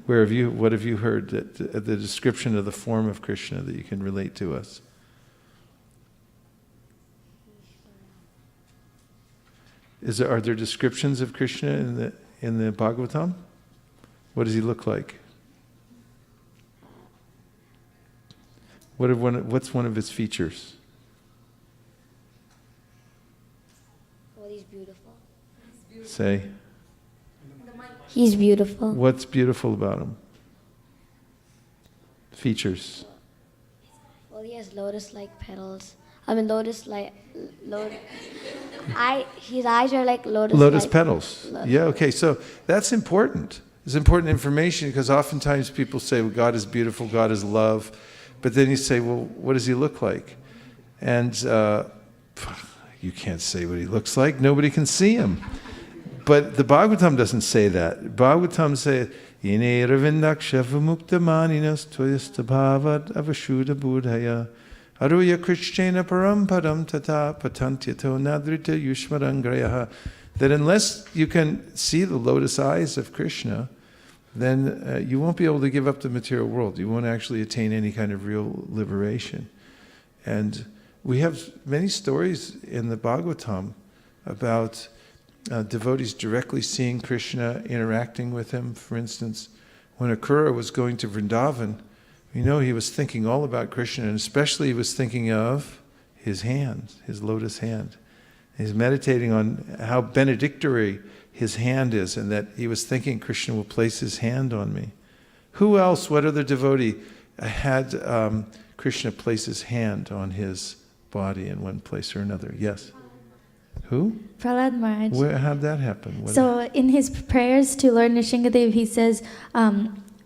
What have you heard, the description of the form of Krishna that you can relate to us? Are there descriptions of Krishna in the Bhagavatam? What does he look like? What's one of his features?
Well, he's beautiful.
Say.
He's beautiful.
What's beautiful about him? Features.
Well, he has lotus-like petals. I mean, his eyes are like
Lotus petals. Yeah, okay, so that's important. It's important information, because oftentimes people say, well, God is beautiful, God is love. But then you say, well, what does he look like? And you can't say what he looks like. Nobody can see him. But the Bhagavatam doesn't say that. Bhagavatam says, Yene ravindaksha vimukta maninas tvayastabhavat avashuddha buddhaya aruya krishchena parampadam tata patantyato nadrita yushmarangrayaha. That unless you can see the lotus eyes of Krishna, then you won't be able to give up the material world. You won't actually attain any kind of real liberation. And we have many stories in the Bhagavatam about devotees directly seeing Krishna, interacting with him. For instance, when Akrura was going to Vrindavan, we know he was thinking all about Krishna, and especially he was thinking of his hand, his lotus hand. He's meditating on how benedictory his hand is, and that he was thinking Krishna will place his hand on me. Who else, what other devotee had Krishna place his hand on his body in one place or another? Yes. Who?
Prahlad Maharaj.
How'd that happen?
So in his prayers to Lord Nrsingadev, he says,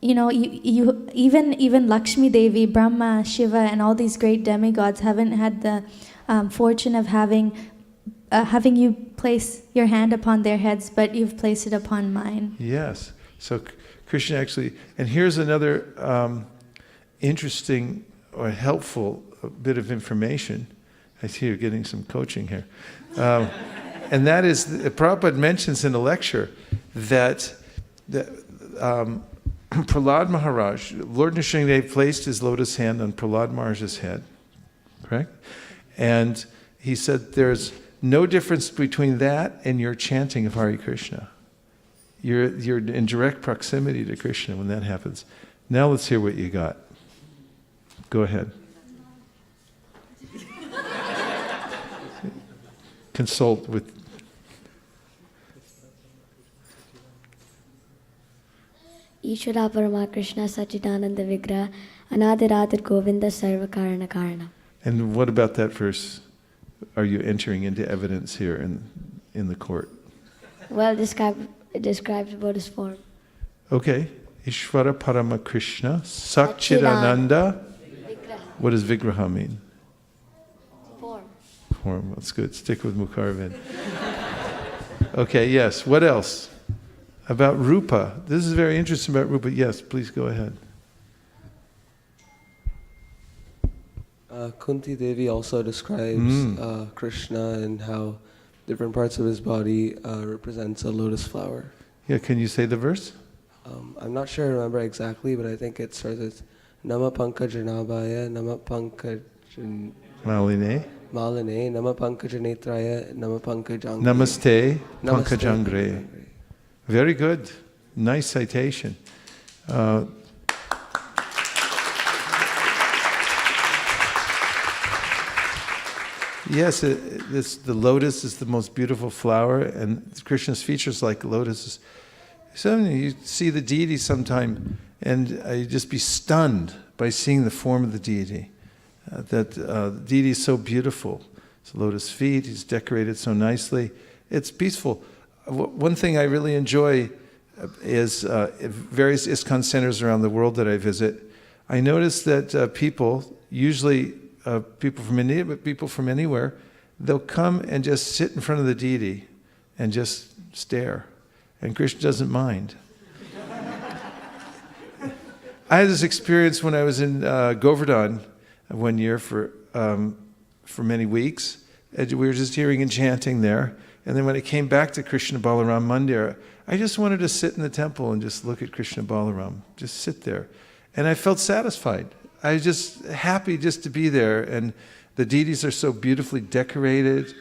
you even Lakshmi Devi, Brahma, Shiva, and all these great demigods haven't had the fortune of having having you place your hand upon their heads, but you've placed it upon mine.
Yes. So Krishna actually, and here's another interesting or helpful bit of information. I see you're getting some coaching here. And that is, Prabhupada mentions in a lecture that Prahlad Maharaj, Lord Nrsimhadev placed his lotus hand on Prahlad Maharaj's head, correct? And he said there's no difference between that and your chanting of Hare Krishna. You're in direct proximity to Krishna when that happens. Now let's hear what you got. Go ahead. Consult with.
Ishvara Parama Krishna Sachidananda Vigraha Anadiradir Govinda Sarva Karana Karana.
And what about that verse? Are you entering into evidence here in the court?
Well, it describes about his form.
Okay. Ishvara Parama Krishna Sachidananda. What does Vigraha mean? Form. That's good. Stick with Mukharvid. Okay, yes. What else? About Rupa. This is very interesting about Rupa. Yes, please go ahead.
Kunti Devi also describes Krishna and how different parts of his body represents a lotus flower.
Yeah, can you say the verse?
I'm not sure I remember exactly, but I think it starts with Nama Pankajanabhaya, Nama Pankajan...
Maline.
Maline, Nama Pankajanetraya, Nama Pankajangre.
Namaste, Pankajangre. Very good. Nice citation. Yes, the lotus is the most beautiful flower, and Krishna's features like lotuses. So you see the deity sometime, and you just be stunned by seeing the form of the deity. The deity is so beautiful. His lotus feet, he's decorated so nicely. It's peaceful. One thing I really enjoy is various ISKCON centers around the world that I visit. I notice that people, usually people from India, but people from anywhere, they'll come and just sit in front of the deity and just stare. And Krishna doesn't mind. I had this experience when I was in Govardhan one year for many weeks. We were just hearing and chanting there. And then when I came back to Krishna Balaram Mandir, I just wanted to sit in the temple and just look at Krishna Balaram, just sit there. And I felt satisfied. I was just happy just to be there. And the deities are so beautifully decorated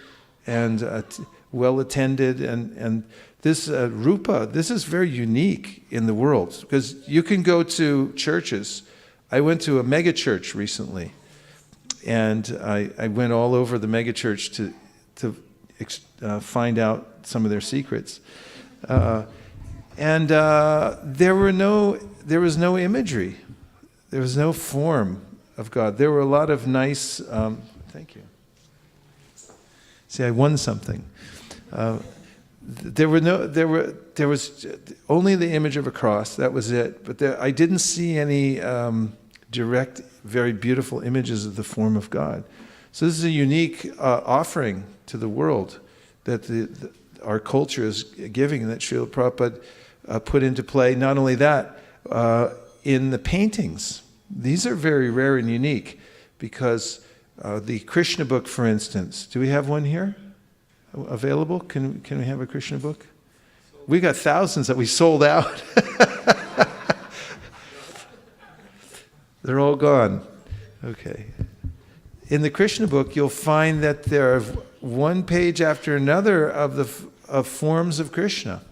and well attended. And this Rupa, this is very unique in the world, because you can go to churches. I went to a mega church recently, and I went all over the mega church to find out some of their secrets. And there was no imagery. There was no form of God. There were a lot of nice, thank you. See, I won something. There was only the image of a cross. That was it. But I didn't see any direct, very beautiful images of the form of God. So this is a unique offering to the world that our culture is giving, that Srila Prabhupada put into play. Not only that, in the paintings. These are very rare and unique, because the Krishna book, for instance, do we have one here available? Can we have a Krishna book? We got thousands that we sold out. They're all gone. Okay. In the Krishna book, you'll find that there are one page after another of forms of Krishna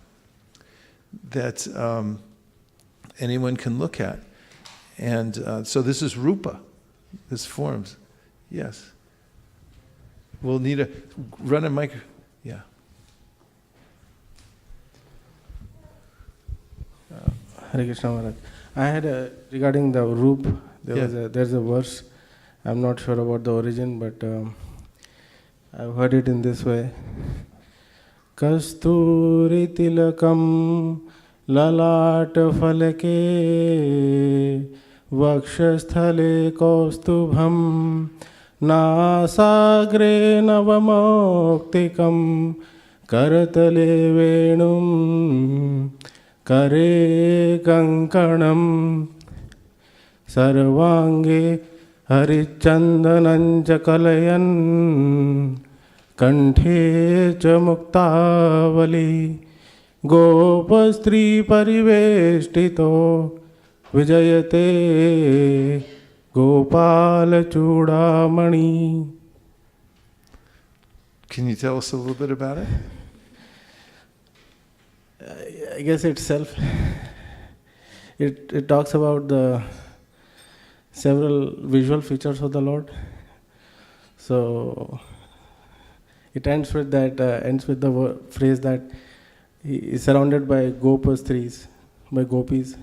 that anyone can look at. And so this is Rupa, this forms. Yes. We'll need to run a mic. Yeah.
Hare Krishna Maharaj. I had regarding the Roop, there's a verse. I'm not sure about the origin, but I've heard it in this way. Kasturi tilakam lalat falake vakshasthale kaustubham नासाग्रे नवमौक्तिकं करतले वेणुं करे कङ्कणं सर्वाङ्गे हरिचन्दनं च कलयन् कण्ठे च मुक्तावली गोपस्त्रीपरिवेष्टितो विजयते गोपालचूडामणि.
Can you tell us a little bit about it?
I guess itself, it talks about the several visual features of the Lord. So it ends with that the phrase that he is surrounded by gopastris, by gopis,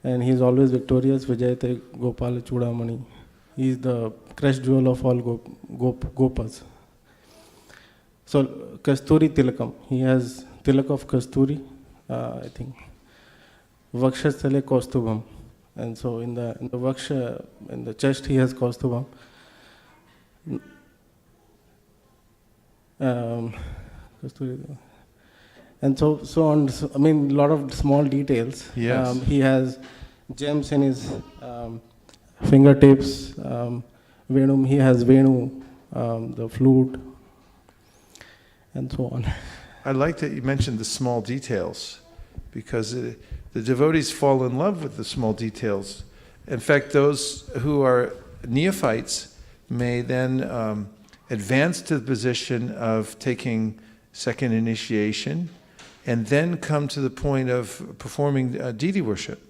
and he is always victorious. Vijayate Gopala Chudamani. He is the crest jewel of all gopas. So Kasturi Tilakam, he has tilak of Kasturi, I think. Vakshasthale Kaustubham, and so in the vaksha, in the chest he has Kaustubham. Kasturi, and so on. I mean, a lot of small details.
Yes.
He has gems in his fingertips. Venum, he has Venu, the flute, and so on.
I like that you mentioned the small details, because the devotees fall in love with the small details. In fact, those who are neophytes may then advance to the position of taking second initiation, and then come to the point of performing deity worship.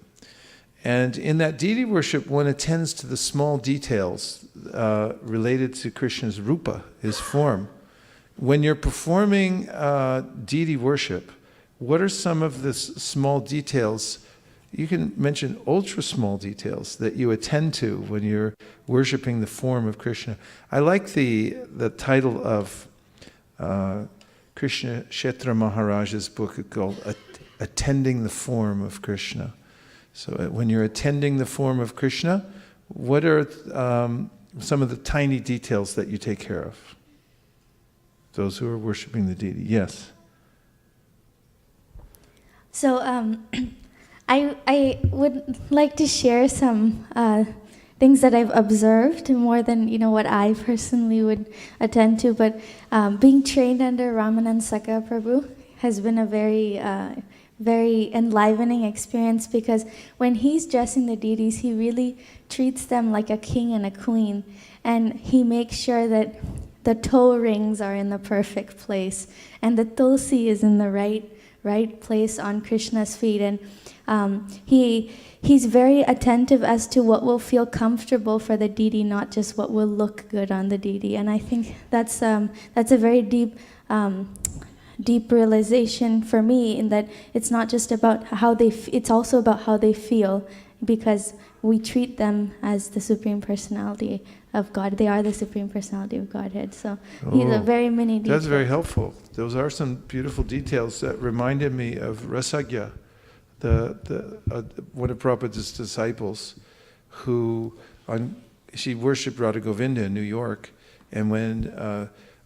And in that deity worship, one attends to the small details related to Krishna's rupa, his form. When you're performing deity worship, what are some of the small details? You can mention ultra small details that you attend to when you're worshiping the form of Krishna. I like the title of Krishna Kshetra Maharaja's book called Attending the Form of Krishna. So when you're attending the form of Krishna, what are some of the tiny details that you take care of? Those who are worshiping the deity. Yes.
So I would like to share some things that I've observed more than what I personally would attend to. But being trained under Vaisesika Prabhu has been a very very enlivening experience, because when he's dressing the deities, he really treats them like a king and a queen, and he makes sure that the toe rings are in the perfect place, and the tulsi is in the right place on Krishna's feet, and he's very attentive as to what will feel comfortable for the deity, not just what will look good on the deity. And I think that's a very deep realization for me, in that it's not just about how it's also about how they feel, because we treat them as the Supreme Personality of God. They are the Supreme Personality of Godhead. So he's a very many details.
That's very helpful. Those are some beautiful details that reminded me of Rasagya, one of Prabhupada's disciples, she worshipped Radha Govinda in New York, and when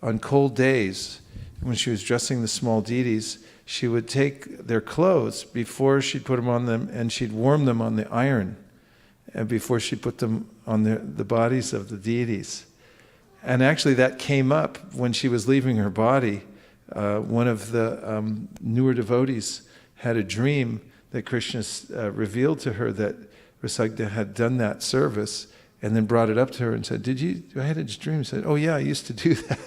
on cold days, when she was dressing the small deities, she would take their clothes before she'd put them on them, and she'd warm them on the iron, and before she put them on the bodies of the deities. And actually that came up when she was leaving her body. One of the newer devotees had a dream that Krishna revealed to her that Rasagya had done that service, and then brought it up to her and said, I had a dream. She said, oh yeah, I used to do that.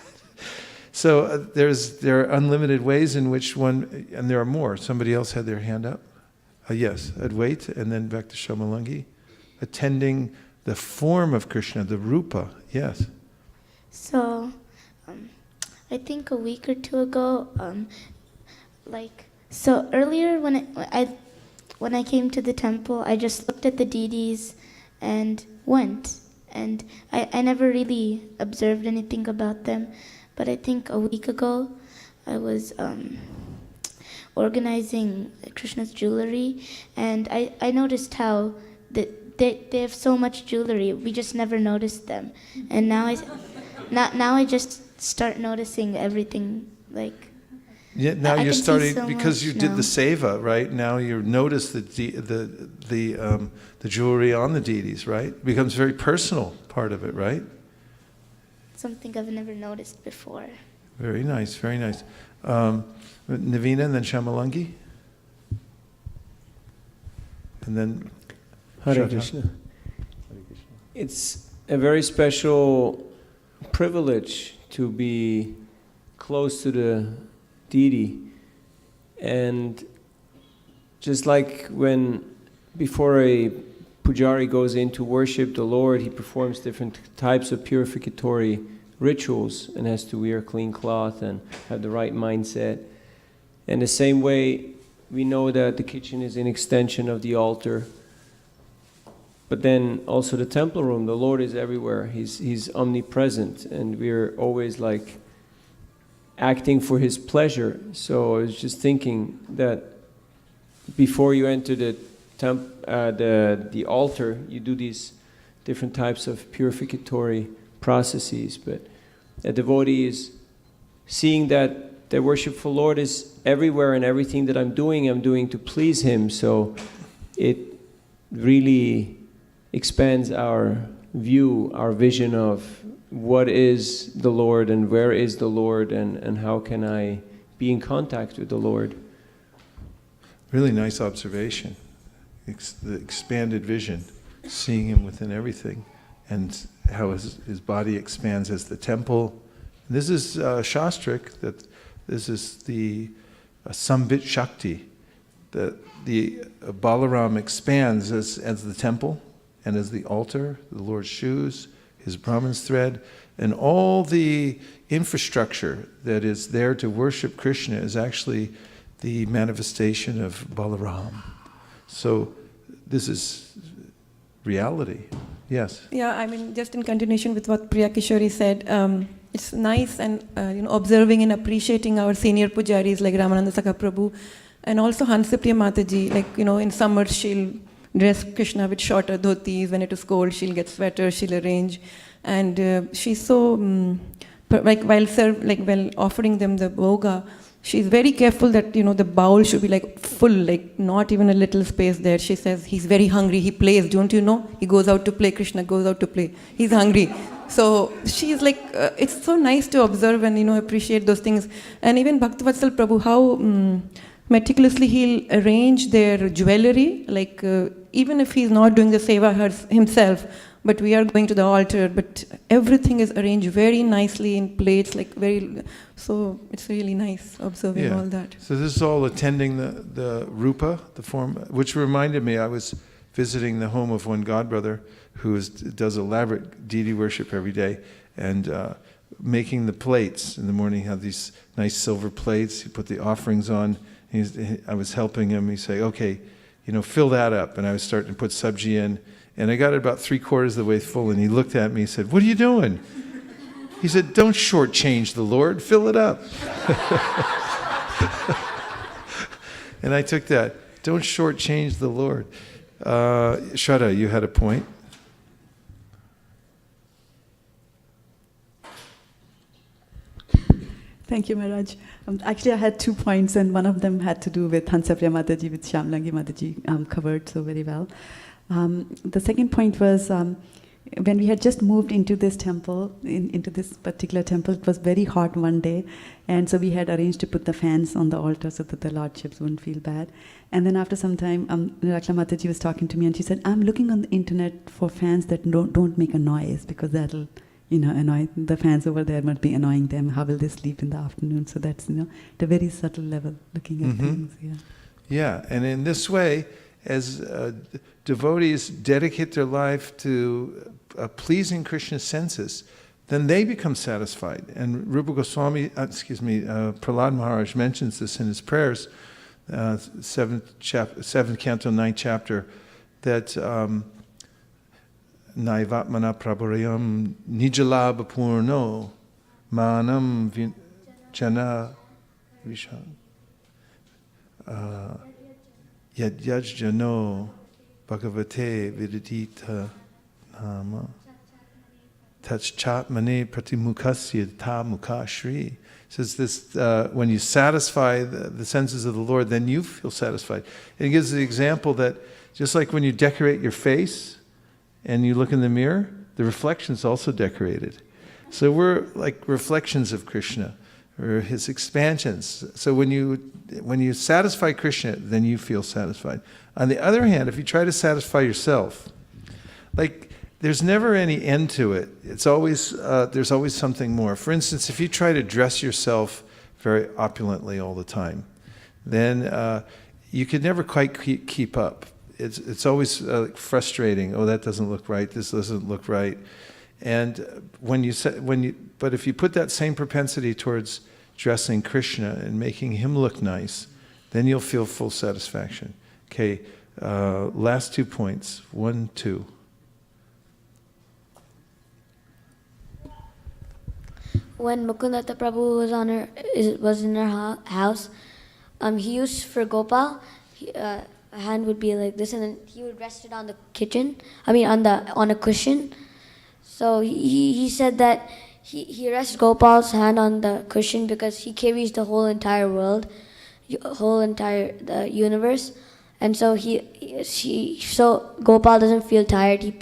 So there are unlimited ways in which one, and there are more. Somebody else had their hand up. Yes, Advait, and then back to Shamalangi. Attending the form of Krishna, the rupa, yes.
So, I think a week or two ago, earlier when I came to the temple, I just looked at the deities and went. And I never really observed anything about them. But I think a week ago, I was organizing Krishna's jewelry, and I noticed how they have so much jewelry. We just never noticed them, and now I just start noticing everything. Like
yeah, now
I
you're
can see
starting
so
because you
much
did
now.
the seva, right? Now you notice the jewelry on the deities, right? It becomes very personal part of it, right?
Something I've never noticed before.
Very nice, very nice. Navina and then Shamalangi. And then
Hare
Shraddha.
Krishna. It's a very special privilege to be close to the deity. And just like when before a pujari goes in to worship the Lord, he performs different types of purificatory rituals and has to wear clean cloth and have the right mindset. In the same way, we know that the kitchen is an extension of the altar, but then also the temple room, the Lord is everywhere. He's omnipresent, and we're always like acting for His pleasure. So I was just thinking that before you enter the altar, you do these different types of purificatory processes, but a devotee is seeing that the worshipful Lord is everywhere, and everything that I'm doing to please Him. So it really expands our view, our vision of what is the Lord and where is the Lord and how can I be in contact with the Lord.
Really nice observation. The expanded vision, seeing Him within everything, and how his body expands as the temple. This is Shastric, that this is the Sambit Shakti, that the Balaram expands as the temple and as the altar, the Lord's shoes, His Brahman's thread, and all the infrastructure that is there to worship Krishna is actually the manifestation of Balaram. So this is reality. Yes?
Yeah, I mean, just in continuation with what Priya Kishori said, it's nice and observing and appreciating our senior pujaris like Ramanandasaka Prabhu and also Hansapriya Mataji. Like, in summer she'll dress Krishna with shorter dhotis. When it is cold, she'll get sweaters, she'll arrange. And she's so, while offering them the bhoga, she's very careful that, the bowl should be like full, like not even a little space there. She says, he's very hungry, he plays, don't you know? He goes out to play, Krishna goes out to play. He's hungry. So she's like, it's so nice to observe and, appreciate those things. And even Bhaktavatsal Prabhu, how meticulously he'll arrange their jewelry, like even if he's not doing the seva himself, but we are going to the altar, but everything is arranged very nicely in plates, like so it's really nice observing all that.
So this is all attending the rupa, the form, which reminded me, I was visiting the home of one godbrother who does elaborate deity worship every day, and making the plates in the morning. Have these nice silver plates, he put the offerings on. I was helping him, he said, okay, fill that up, and I was starting to put sabji in. And I got it about 3/4 of the way full, and he looked at me and said, what are you doing? He said, don't shortchange the Lord, fill it up. And I took that, don't shortchange the Lord. Shraddha, you had a point?
Thank you, Maharaj. Actually, I had 2 points, and one of them had to do with Hansapriya Mataji, with Shyamlangi Mataji covered so very well. The second point was when we had just moved into this temple, into this particular temple, it was very hot one day, and so we had arranged to put the fans on the altar so that the lordships wouldn't feel bad. And then after some time, Nirakla Mataji was talking to me, and she said, I'm looking on the internet for fans that don't make a noise, because that'll annoy the fans over there, might be annoying them. How will they sleep in the afternoon? So that's at a very subtle level, looking at things.
Yeah, and in this way, as devotees dedicate their life to pleasing Krishna's senses, then they become satisfied. And Rupa Goswami, Prahlad Maharaj mentions this in his prayers, 7th canto, 9th chapter, that Naivatmana Prabharayam Nijalabha Purno Manam Jana Vishan Yad Yajjano Bhagavate Vidadita Nama Tachchatmane Pratimukasya Ta Mukashri. Says this, when you satisfy the senses of the Lord, then you feel satisfied. And it gives the example that just like when you decorate your face and you look in the mirror, the reflection is also decorated. So we're like reflections of Krishna, or his expansions. So when you satisfy Krishna, then you feel satisfied. On the other hand, if you try to satisfy yourself, like there's never any end to it. It's always there's always something more. For instance, if you try to dress yourself very opulently all the time, then you could never quite keep up. It's always frustrating. Oh, that doesn't look right. This doesn't look right. And but if you put that same propensity towards dressing Krishna and making him look nice, then you'll feel full satisfaction. Okay, last 2 points. 1, 2.
When Mukundata Prabhu was in her house, he used for Gopal, a hand would be like this, and then he would rest it on the on a cushion. So he said that he rests Gopal's hand on the cushion because he carries the whole entire world, the universe, and so so Gopal doesn't feel tired. He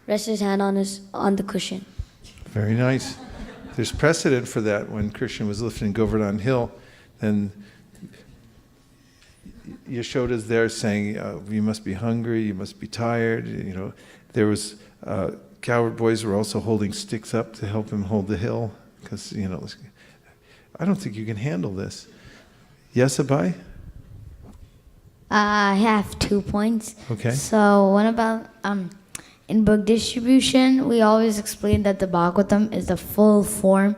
rests his hand on the cushion.
Very nice. There's precedent for that. When Krishna was lifting Govardhan Hill, then Yashoda's there saying, you must be hungry, you must be tired. There was coward boys were also holding sticks up to help him hold the hill because I don't think you can handle this. Yes, Abai?
I have 2 points.
Okay.
So one about in book distribution, we always explain that the Bhagavatam is the full form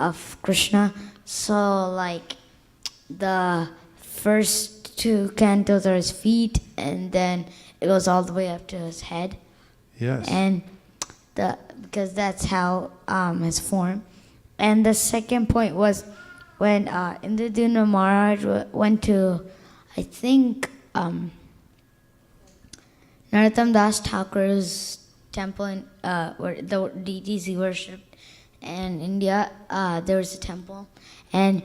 of Krishna. So like the first 2 cantos are his feet, and then it goes all the way up to his head.
Yes.
And because that's how his form. And the second point was when Indraduna Maharaj went to, I think, Narottam Das Thakur's temple where the deities he worshipped in India, there was a temple, and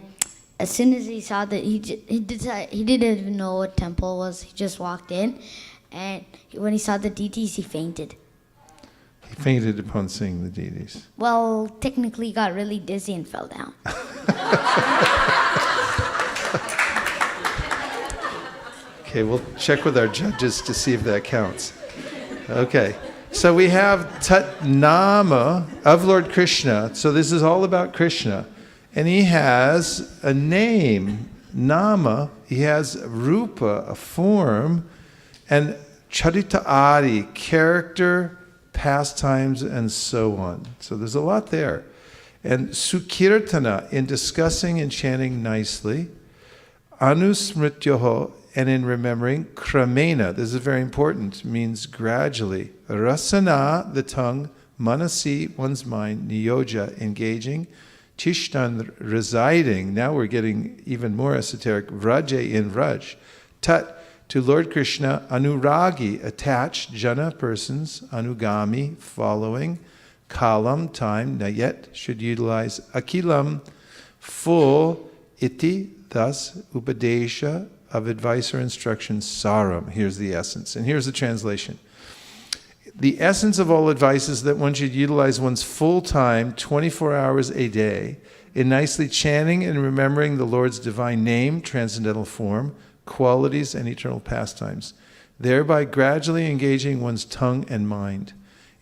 as soon as he saw that, he didn't even know what temple was. He just walked in, and when he saw the deities, he fainted.
He fainted upon seeing the deities.
Well, technically, he got really dizzy and fell down.
Okay, we'll check with our judges to see if that counts. Okay, so we have Tat Nama of Lord Krishna. So this is all about Krishna. And he has a name, Nama. He has Rupa, a form, and Charita Adi, character, pastimes, and so on. So there's a lot there. And Sukirtana, in discussing and chanting nicely. Anusmrityoho, and in remembering. Kramena, this is very important, means gradually. Rasana, the tongue. Manasi, one's mind. Niyoja, engaging. Tishtan, residing. Now we're getting even more esoteric. Vraje, in Vraj. Tat, to Lord Krishna. Anuragi, attached. Jana, persons. Anugami, following. Kalam, time. Nayet, should utilize. Akilam, full. Iti, thus. Upadesha, of advice or instruction. Saram, here's the essence. And here's the translation. The essence of all advice is that one should utilize one's full time, 24 hours a day, in nicely chanting and remembering the Lord's divine name, transcendental form, qualities, and eternal pastimes, thereby gradually engaging one's tongue and mind.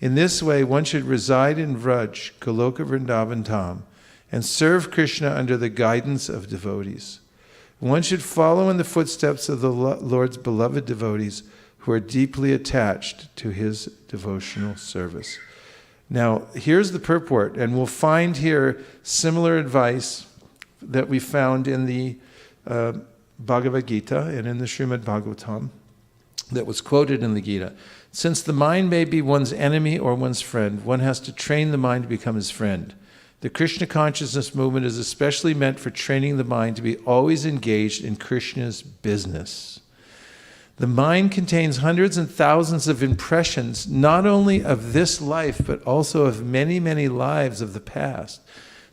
In this way, one should reside in Vraj, Goloka Vrindavan Dham, and serve Krishna under the guidance of devotees. One should follow in the footsteps of the Lord's beloved devotees who are deeply attached to his devotional service. Now, here's the purport, and we'll find here similar advice that we found in the Bhagavad Gita and in the Srimad Bhagavatam that was quoted in the Gita. Since the mind may be one's enemy or one's friend, one has to train the mind to become his friend. The Krishna consciousness movement is especially meant for training the mind to be always engaged in Krishna's business. The mind contains hundreds and thousands of impressions, not only of this life, but also of many, many lives of the past.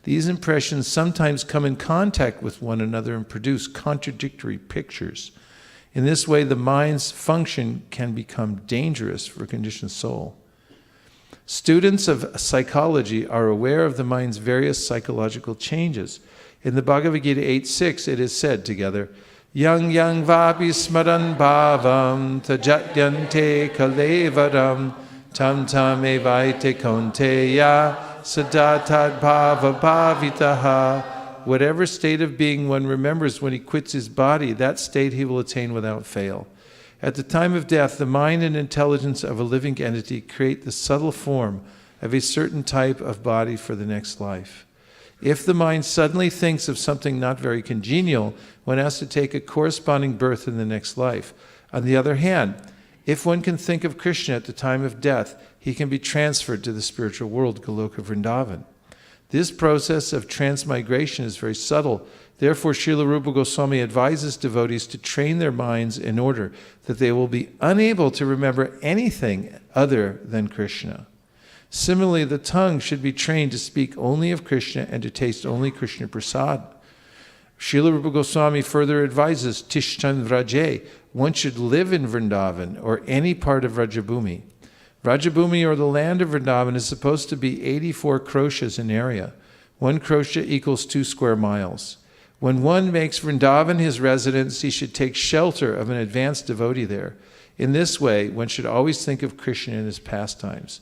These impressions sometimes come in contact with one another and produce contradictory pictures. In this way, the mind's function can become dangerous for a conditioned soul. Students of psychology are aware of the mind's various psychological changes. In the Bhagavad Gita 8.6, it is said together, Yang yang vapi smaran bhavam tajatyante kalevaram tam tam evaite konteya sadatad bhava bhavitaha. Whatever state of being one remembers when he quits his body, that state he will attain without fail. At the time of death, the mind and intelligence of a living entity create the subtle form of a certain type of body for the next life. If the mind suddenly thinks of something not very congenial, one has to take a corresponding birth in the next life. On the other hand, if one can think of Krishna at the time of death, he can be transferred to the spiritual world, Goloka Vrindavan. This process of transmigration is very subtle. Therefore, Srila Rupa Goswami advises devotees to train their minds in order that they will be unable to remember anything other than Krishna. Similarly, the tongue should be trained to speak only of Krishna and to taste only Krishna Prasad. Srila Rupa Goswami further advises, Tishtan Vraje, one should live in Vrindavan or any part of Rajabhumi. Rajabhumi, or the land of Vrindavan, is supposed to be 84 kroshas in area. 1 krosha equals 2 square miles. When one makes Vrindavan his residence, he should take shelter of an advanced devotee there. In this way, one should always think of Krishna in his pastimes.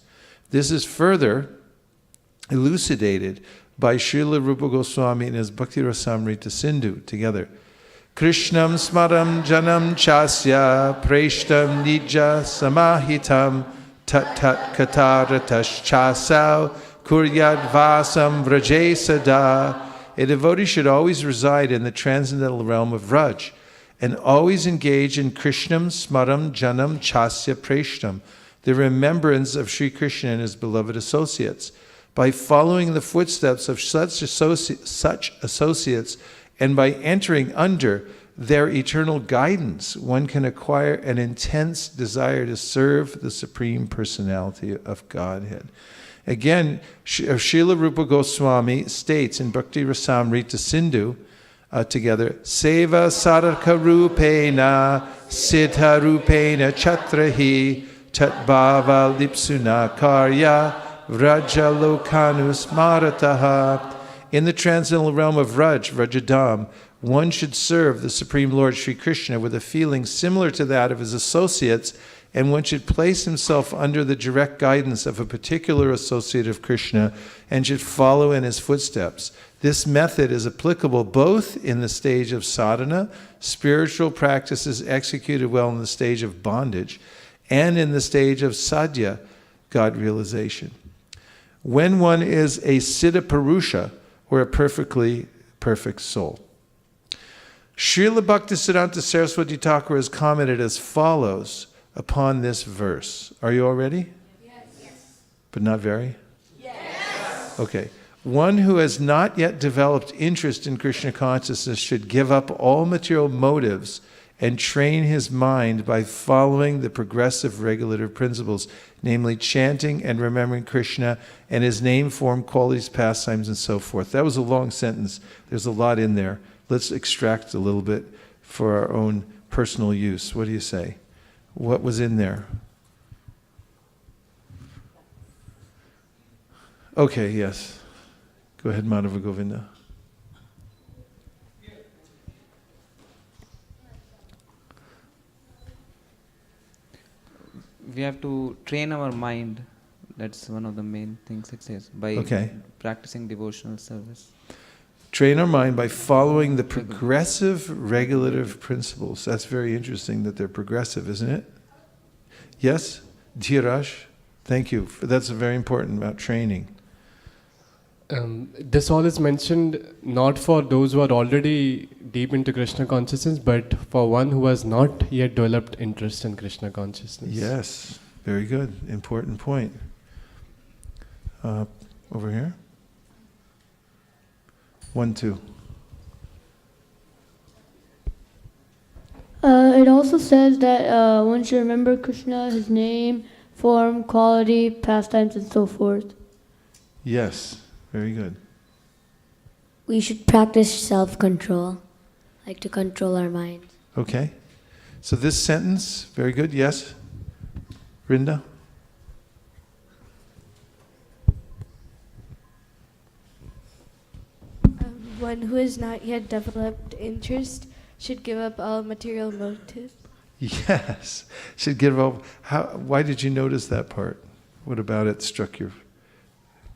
This is further elucidated by Srila Rupa Goswami in his Bhakti Rasamrita Sindhu together. Krishnam smaram janam chasya preshtam nija samahitam tat tat kataratas chasau kuryad vasam vraje sada. A devotee should always reside in the transcendental realm of Vraj and always engage in Krishnam smaram janam chasya preshtam, the remembrance of Sri Krishna and his beloved associates. By following the footsteps of such associates and by entering under their eternal guidance, one can acquire an intense desire to serve the Supreme Personality of Godhead. Again, Srila Rupa Goswami states in Bhakti Rasamrita Sindhu together, Seva Saraka Rupena Siddha Rupena Chatrahi Tatbhava Lipsuna Karya Vraja Lokanus Marataha. In the transcendental realm of Vrajadam, one should serve the Supreme Lord Sri Krishna with a feeling similar to that of his associates, and one should place himself under the direct guidance of a particular associate of Krishna and should follow in his footsteps. This method is applicable both in the stage of sadhana, spiritual practices executed well in the stage of bondage, and in the stage of sadhya, God realization. When one is a Siddha Purusha, or a perfectly perfect soul. Srila Bhaktisiddhanta Saraswati Thakur has commented as follows upon this verse. Are you all ready? Yes. But not very? Yes. Okay. One who has not yet developed interest in Krishna consciousness should give up all material motives and train his mind by following the progressive regulative principles, namely chanting and remembering Krishna and his name, form, qualities, pastimes, and so forth. That was a long sentence. There's a lot in there. Let's extract a little bit for our own personal use. What do you say? What was in there? Okay, yes. Go ahead, Madhava Govinda.
We have to train our mind. That's one of the main things it says, by practicing devotional service.
Train our mind by following the progressive regulative principles. That's very interesting that they're progressive, isn't it? Yes? Dhiraj? Thank you. That's very important about training.
This all is mentioned not for those who are already deep into Krishna consciousness, but for one who has not yet developed interest in Krishna consciousness.
Yes, very good. Important point. Over here. 1, 2.
It also says that one should remember Krishna, his name, form, quality, pastimes, and so forth.
Yes, very good.
We should practice self-control, like to control our mind.
Okay. So this sentence, very good. Yes? Rinda?
One who has not yet developed interest should give up all material motives.
Yes. Should give up. Why did you notice that part? What about it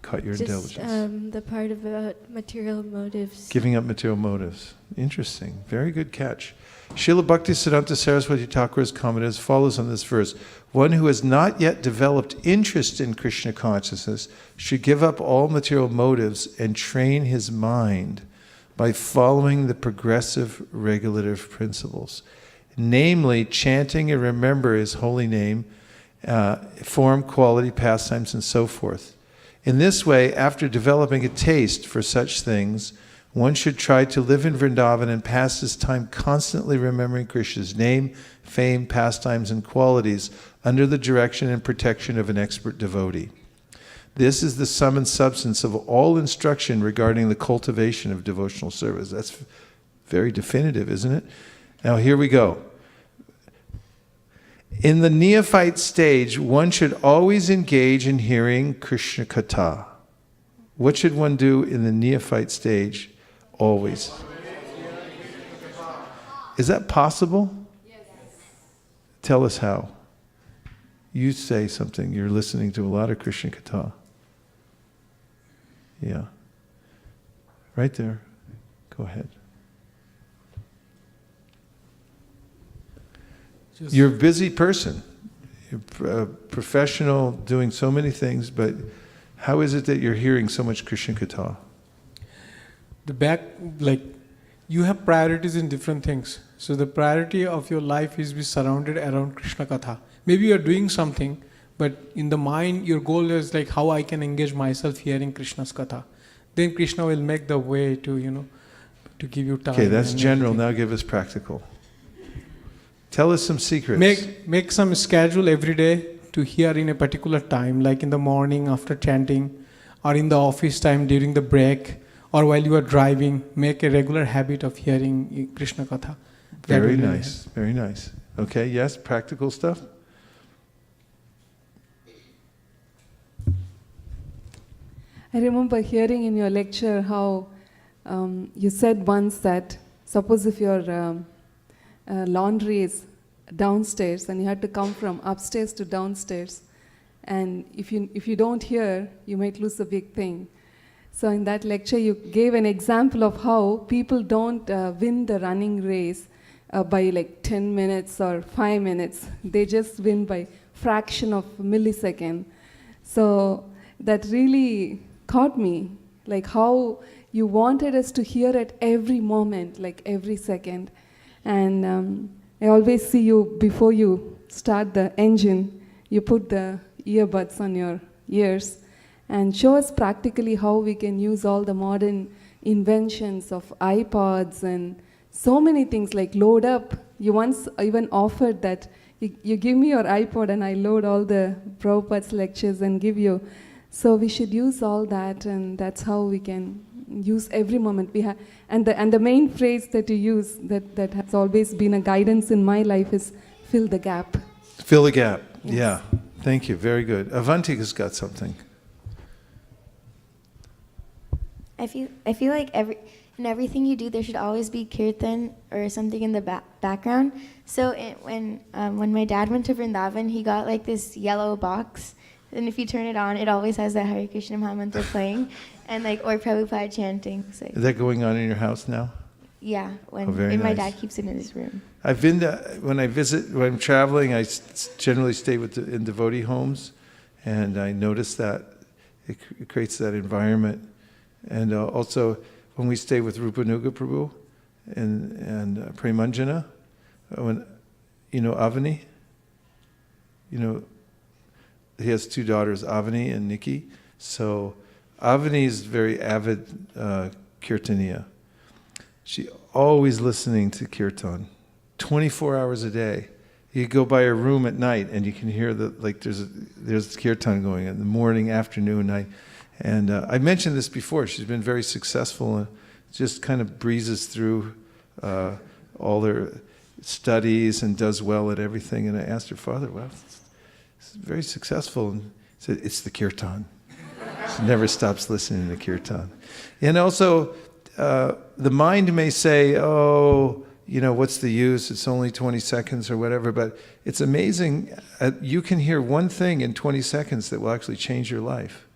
caught your intelligence?
The part about material motives.
Giving up material motives. Interesting. Very good catch. Srila Bhaktisiddhanta Saraswati Thakur's comment as follows on this verse. One who has not yet developed interest in Krishna consciousness should give up all material motives and train his mind by following the progressive regulative principles. Namely, chanting and remember his holy name, form, quality, pastimes, and so forth. In this way, after developing a taste for such things, one should try to live in Vrindavan and pass his time constantly remembering Krishna's name, fame, pastimes, and qualities under the direction and protection of an expert devotee. This is the sum and substance of all instruction regarding the cultivation of devotional service. That's very definitive, isn't it? Now here we go. In the neophyte stage, one should always engage in hearing Krishna Katha. What should one do in the neophyte stage? Always. Is that possible? Yes. Tell us how. You say something. You're listening to a lot of Krishna Katha. Yeah. Right there. Go ahead. You're a busy person. You're a professional, doing so many things, but how is it that you're hearing so much Krishna Katha?
You have priorities in different things. So the priority of your life is be surrounded around Krishna Katha. Maybe you're doing something, but in the mind, your goal is like how I can engage myself hearing Krishna's Katha. Then Krishna will make the way to, to give you time.
Okay, that's general. Now give us practical. Tell us some secrets.
Make some schedule every day to hear in a particular time, like in the morning after chanting, or in the office time during the break, or while you are driving. Make a regular habit of hearing Krishna Katha.
Very nice, very nice. Okay, yes, practical stuff.
I remember hearing in your lecture how you said once that suppose if your laundry is downstairs and you had to come from upstairs to downstairs, and if you don't hear, you might lose a big thing. So in that lecture you gave an example of how people don't win the running race by like 10 minutes or 5 minutes. They just win by fraction of a millisecond. So that really caught me, like how you wanted us to hear at every moment, like every second. And I always see you, before you start the engine, you put the earbuds on your ears and show us practically how we can use all the modern inventions of iPods and so many things like load up. You once even offered that you give me your iPod and I load all the Prabhupada's lectures and give you. So we should use all that, and that's how we can use every moment we have. And the main phrase that you use that has always been a guidance in my life is fill the gap.
Fill the gap.
Yes.
Yeah. Thank you. Very good. Avantika's got something.
I feel like in everything you do, there should always be kirtan or something in the background. So when my dad went to Vrindavan, he got like this yellow box, and if you turn it on, it always has the Hare Krishna Mahamantra playing, and or Prabhupada chanting. So,
Is that going on in your house now?
yeah,
very
and my
nice.
dad keeps it in his room.
I've been to, when I'm traveling, I generally stay in devotee homes, and I notice that it creates that environment. And also, when we stay with Rupanuga Prabhu and Premanjana, when Avani, he has two daughters, Avani and Nikki. So Avani is very avid kirtaniya. She always listening to kirtan, 24 hours a day. You go by a room at night and you can hear there's kirtan going in the morning, afternoon, night. And I mentioned this before. She's been very successful and just kind of breezes through all her studies and does well at everything. And I asked her father, well, it's very successful. And he said, it's the kirtan. She never stops listening to kirtan. And also, the mind may say, oh, what's the use? It's only 20 seconds or whatever. But it's amazing. You can hear one thing in 20 seconds that will actually change your life.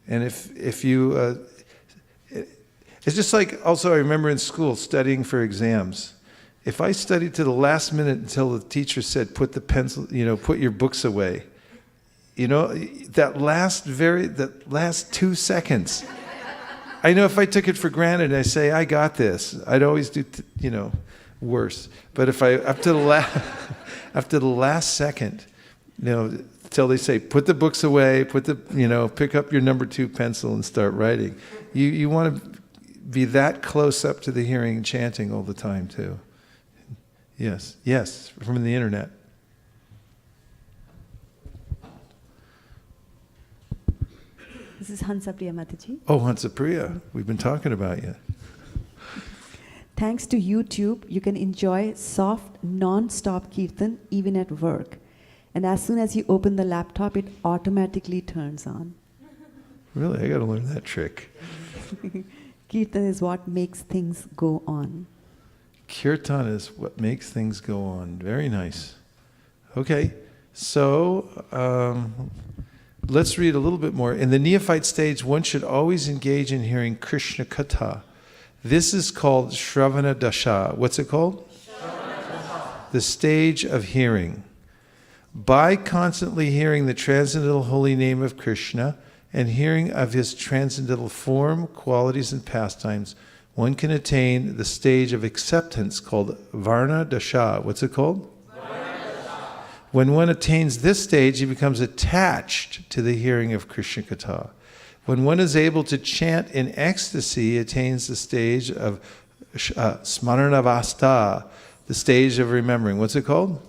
And if you... it's just like, also I remember in school studying for exams. If I studied to the last minute until the teacher said, put your books away, that last 2 seconds, I know if I took it for granted and I say, I got this, I'd always do, worse. But if after the last second, till they say, put the books away, pick up your number 2 pencil and start writing. You want to be that close up to the hearing and chanting all the time too. Yes, from the internet.
This is Hansapriya Mataji.
Oh, Hansapriya, we've been talking about you.
Thanks to YouTube, you can enjoy soft, non-stop kirtan even at work. And as soon as you open the laptop, it automatically turns on.
Really? I got to learn that trick.
Kirtan is what makes things go on.
Kirtan is what makes things go on. Very nice. Okay, so let's read a little bit more. In the neophyte stage, one should always engage in hearing Krishna Katha. This is called Shravana Dasha. What's it called? The stage of hearing. By constantly hearing the transcendental holy name of Krishna and hearing of his transcendental form, qualities, and pastimes, one can attain the stage of acceptance called Varna Dasha. What's it called? When one attains this stage, he becomes attached to the hearing of Krishna Katha. When one is able to chant in ecstasy, he attains the stage of Smaranavasta, the stage of remembering. What's it called?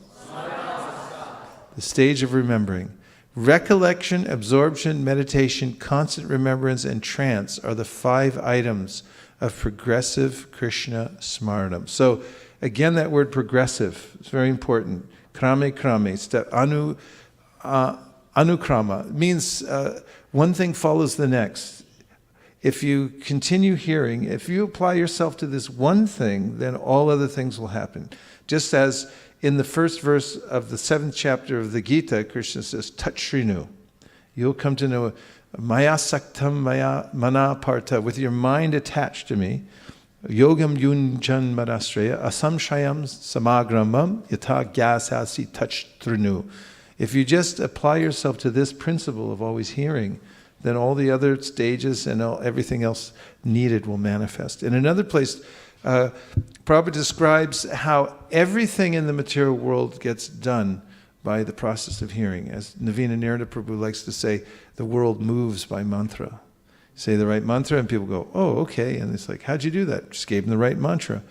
The stage of remembering. Recollection, absorption, meditation, constant remembrance, and trance are the 5 items of progressive Krishna Smaranam. So again, that word progressive is very important. Krame, step, anukrama means one thing follows the next. If you continue hearing, if you apply yourself to this one thing, then all other things will happen. Just as in the first verse of the 7th chapter of the Gita, Krishna says, Tatshrinu. You'll come to know Maya Saktam Maya Manaparta, with your mind attached to me. Yogam Yunjan Madastraya Asamshayam Samagramam Yata Gyasasi Tatshrinu. If you just apply yourself to this principle of always hearing, then all the other stages and everything else needed will manifest. In another place, Prabhupada describes how everything in the material world gets done by the process of hearing. As Navina Nirada Prabhu likes to say, the world moves by mantra. Say the right mantra and people go, oh, okay. And it's like, how'd you do that? Just gave them the right mantra.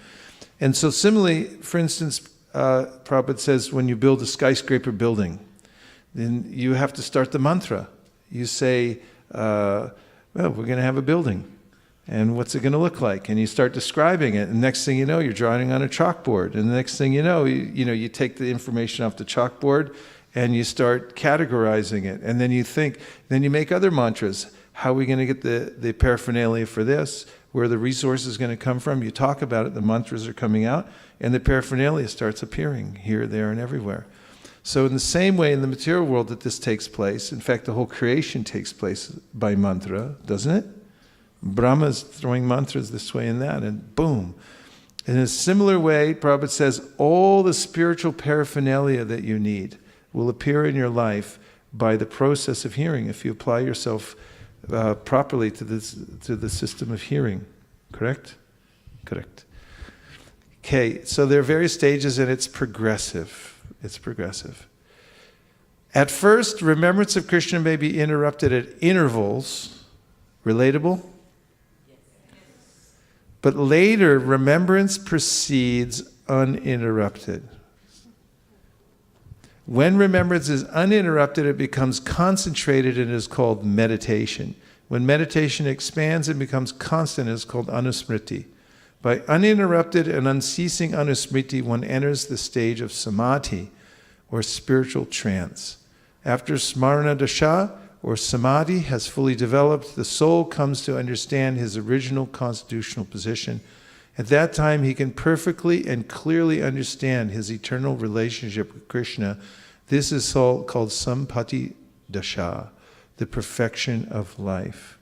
And so similarly, for instance, Prabhupada says when you build a skyscraper building, then you have to start the mantra. You say, well, we're going to have a building. And what's it going to look like? And you start describing it. And next thing you know, you're drawing on a chalkboard. And the next thing you know, you take the information off the chalkboard and you start categorizing it. And then you make other mantras. How are we going to get the paraphernalia for this? Where are the resources going to come from? You talk about it, the mantras are coming out, and the paraphernalia starts appearing here, there, and everywhere. So in the same way in the material world that this takes place, in fact, the whole creation takes place by mantra, doesn't it? Brahma's throwing mantras this way and that, and boom. In a similar way, Prabhupada says, all the spiritual paraphernalia that you need will appear in your life by the process of hearing if you apply yourself properly to the system of hearing. Correct? Correct. Okay, so there are various stages and it's progressive. It's progressive. At first, remembrance of Krishna may be interrupted at intervals. Relatable? But later, remembrance proceeds uninterrupted. When remembrance is uninterrupted, it becomes concentrated and is called meditation. When meditation expands and becomes constant, it is called anusmriti. By uninterrupted and unceasing anusmriti, one enters the stage of samadhi, or spiritual trance. After smarana dasha, or samadhi, has fully developed, the soul comes to understand his original constitutional position. At that time, he can perfectly and clearly understand his eternal relationship with Krishna. This is called sampati dasha, the perfection of life.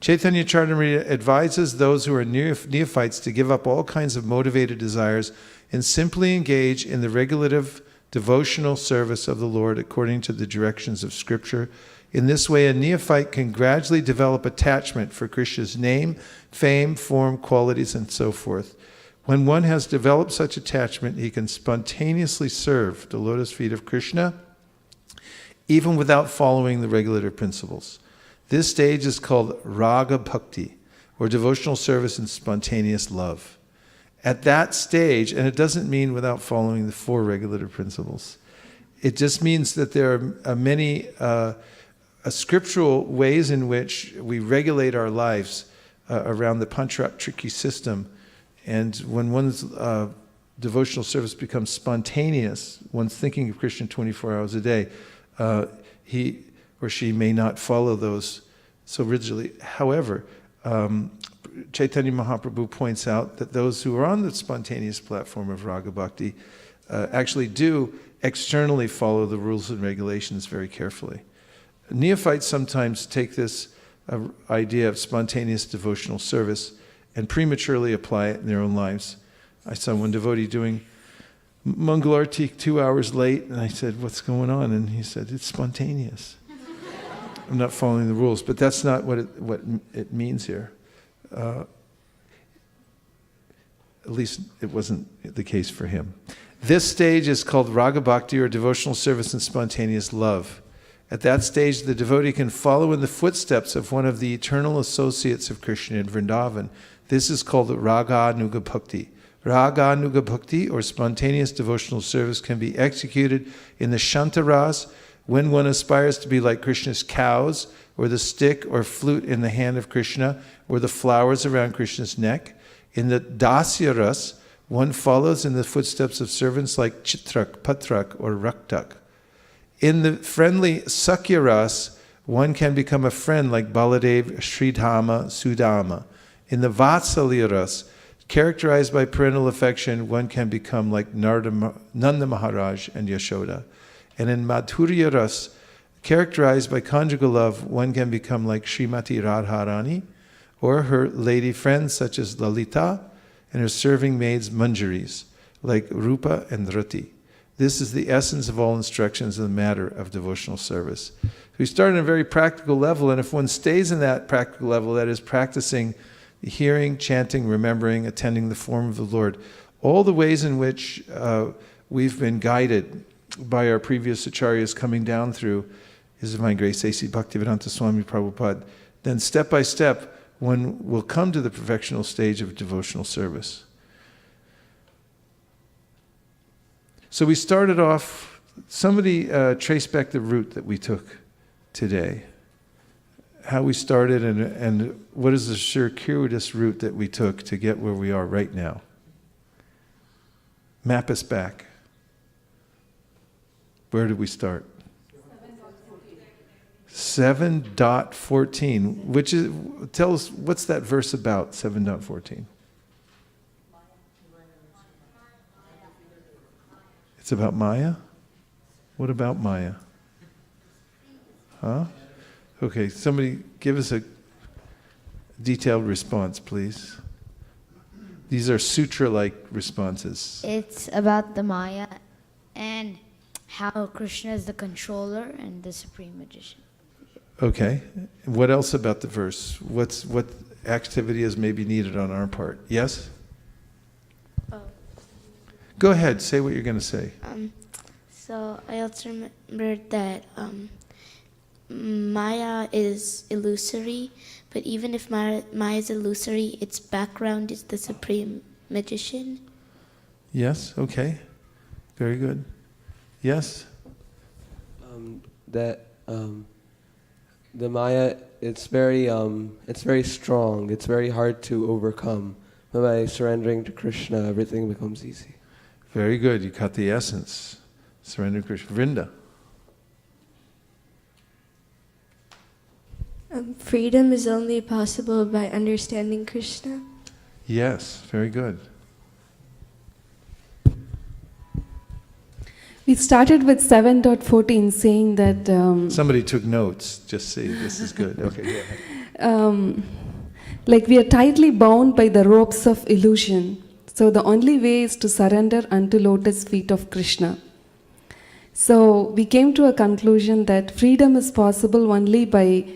Chaitanya Charitamrita advises those who are neophytes to give up all kinds of motivated desires and simply engage in the regulative devotional service of the Lord according to the directions of Scripture. In this way, a neophyte can gradually develop attachment for Krishna's name, fame, form, qualities, and so forth. When one has developed such attachment, he can spontaneously serve the lotus feet of Krishna, even without following the regulative principles. This stage is called raga bhakti, or devotional service in spontaneous love. At that stage, and it doesn't mean without following the 4 regulative principles, it just means that there are many scriptural ways in which we regulate our lives around the Pancharatriki system. And when one's devotional service becomes spontaneous, one's thinking of Krishna 24 hours a day, he or she may not follow those so rigidly. However, Chaitanya Mahaprabhu points out that those who are on the spontaneous platform of Raga Bhakti actually do externally follow the rules and regulations very carefully. Neophytes sometimes take this idea of spontaneous devotional service and prematurely apply it in their own lives. I saw one devotee doing Mangalarti 2 hours late, and I said, "What's going on?" And he said, "It's spontaneous. I'm not following the rules." But that's not what it means here. At least it wasn't the case for him. This stage is called Raga Bhakti, or devotional service in spontaneous love. At that stage, the devotee can follow in the footsteps of one of the eternal associates of Krishna in Vrindavan. This is called Raga Nuga Bhakti. Raga Nuga Bhakti, or spontaneous devotional service, can be executed in the Shantaras, when one aspires to be like Krishna's cows, or the stick or flute in the hand of Krishna, or the flowers around Krishna's neck. In the Dasya Ras, one follows in the footsteps of servants like Chitrak, Patrak, or Raktak. In the friendly Sakya Ras, one can become a friend like Baladev, Sridhama, Sudama. In the Vatsalya Ras, characterized by parental affection, one can become like Nanda Maharaj and Yashoda. And in Madhurya Ras, characterized by conjugal love, one can become like Srimati Radharani, or her lady friends such as Lalita, and her serving maids Manjaris, like Rupa and Rati. This is the essence of all instructions in the matter of devotional service. We start on a very practical level, and if one stays in that practical level, that is practicing hearing, chanting, remembering, attending the form of the Lord, all the ways in which we've been guided by our previous acharyas coming down through His Divine Grace, A.C. Bhaktivedanta Swami Prabhupada, then step by step, one will come to the perfectional stage of devotional service. So we started off, somebody trace back the route that we took today. How we started and what is the circuitous route that we took to get where we are right now. Map us back. Where did we start? 7.14, which is, tell us, what's that verse about, 7.14? It's about Maya? What about Maya? Huh? Okay, somebody give us a detailed response, please. These are sutra-like responses.
It's about the Maya and how Krishna is the controller and the supreme magician.
Okay. What else about the verse? What activity is maybe needed on our part? Yes? Go ahead. Say what you're going to say.
So I also remembered that Maya is illusory, but even if Maya is illusory, its background is the supreme magician.
Yes, okay. Very good. Yes?
The Maya, it's very strong. It's very hard to overcome. But by surrendering to Krishna, everything becomes easy.
Very good. You caught the essence. Surrender to Krishna. Vrinda.
Freedom is only possible by understanding Krishna.
Yes, very good.
We started with 7.14 saying that...
Somebody took notes. Just see, this is good. Okay, go ahead.
Like we are tightly bound by the ropes of illusion. So the only way is to surrender unto lotus feet of Krishna. So we came to a conclusion that freedom is possible only by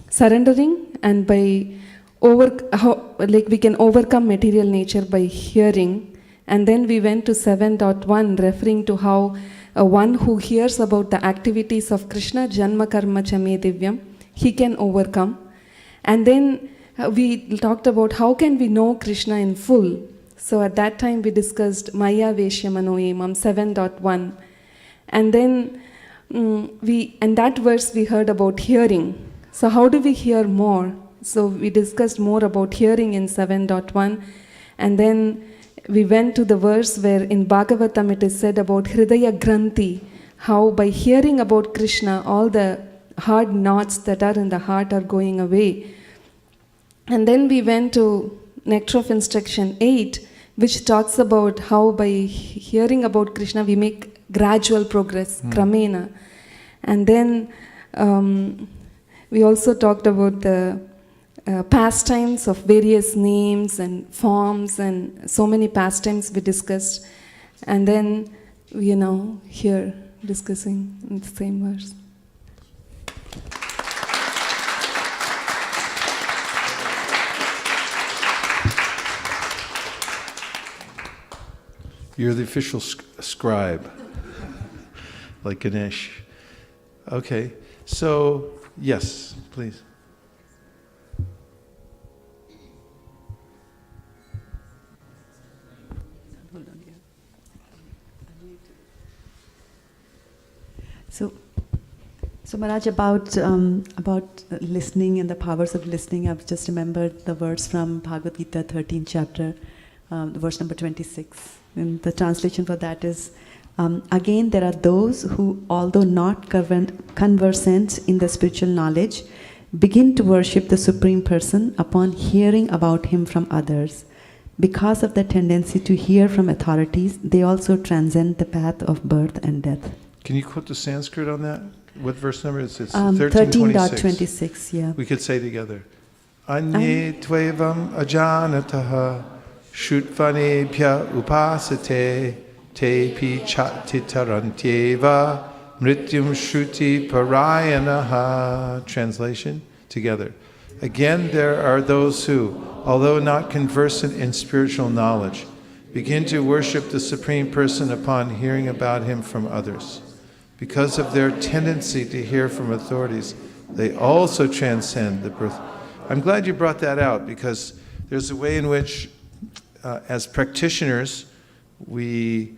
surrendering and by we can overcome material nature by hearing. And then we went to 7.1 referring to how one who hears about the activities of Krishna, Janma Karma Chame Divyam, he can overcome. And then we talked about how can we know Krishna in full. So at that time we discussed Maya Veshya Manoemam 7.1. And then in that verse we heard about hearing. So how do we hear more? So we discussed more about hearing in 7.1. And then we went to the verse where in Bhagavatam it is said about Hridaya Granthi, how by hearing about Krishna, all the hard knots that are in the heart are going away. And then we went to Nectar of Instruction 8, which talks about how by hearing about Krishna we make gradual progress, kramena. And then we also talked about the pastimes of various names and forms, and so many pastimes we discussed. And then we are now here discussing in the same verse.
You're the official scribe, like Ganesh. Okay, so yes, please.
So Maharaj, about listening and the powers of listening, I've just remembered the words from Bhagavad Gita, 13th chapter, verse number 26. And the translation for that is, again, there are those who, although not conversant in the spiritual knowledge, begin to worship the Supreme Person upon hearing about Him from others. Because of the tendency to hear from authorities, they also transcend the path of birth and death.
Can you quote the Sanskrit on that? What verse number is it?
13.26, yeah.
We could say together. Anye tvevam ajanataha shutvanebhya upasate tepi chatitarantyeva mrityum shruti parayanaha. Translation together. Again, there are those who, although not conversant in spiritual knowledge, begin to worship the Supreme Person upon hearing about Him from others. Because of their tendency to hear from authorities, they also transcend the birth. I'm glad you brought that out, because there's a way in which, as practitioners, we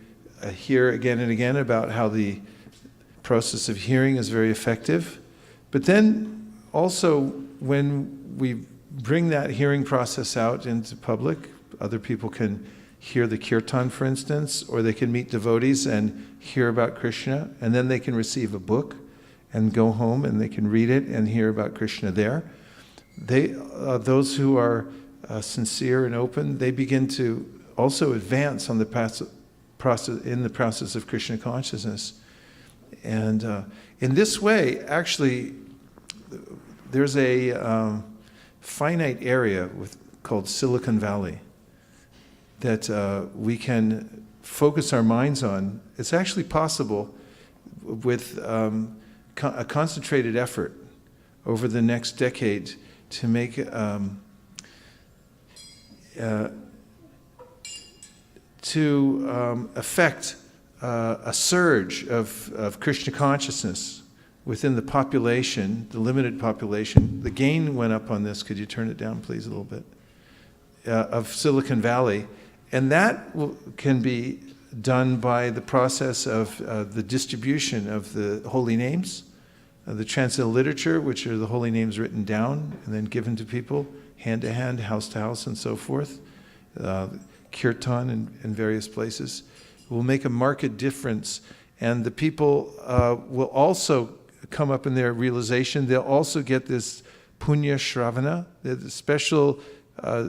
hear again and again about how the process of hearing is very effective. But then also, when we bring that hearing process out into public, other people can hear the kirtan, for instance, or they can meet devotees and hear about Krishna, and then they can receive a book and go home and they can read it and hear about Krishna there. Those who are sincere and open, they begin to also advance on the process of Krishna consciousness. And in this way, actually, there's a finite area called Silicon Valley that we can focus our minds on. It's actually possible with a concentrated effort over the next decade to make affect a surge of Krishna consciousness within the population, the limited population. The gain went up on this. Could you turn it down, please, a little bit? Of Silicon Valley. And that can be done by the process of the distribution of the holy names, the transcendental literature, which are the holy names written down and then given to people, hand to hand, house to house, and so forth. Kirtan in various places will make a marked difference. And the people will also come up in their realization. They'll also get this punya shravana, the special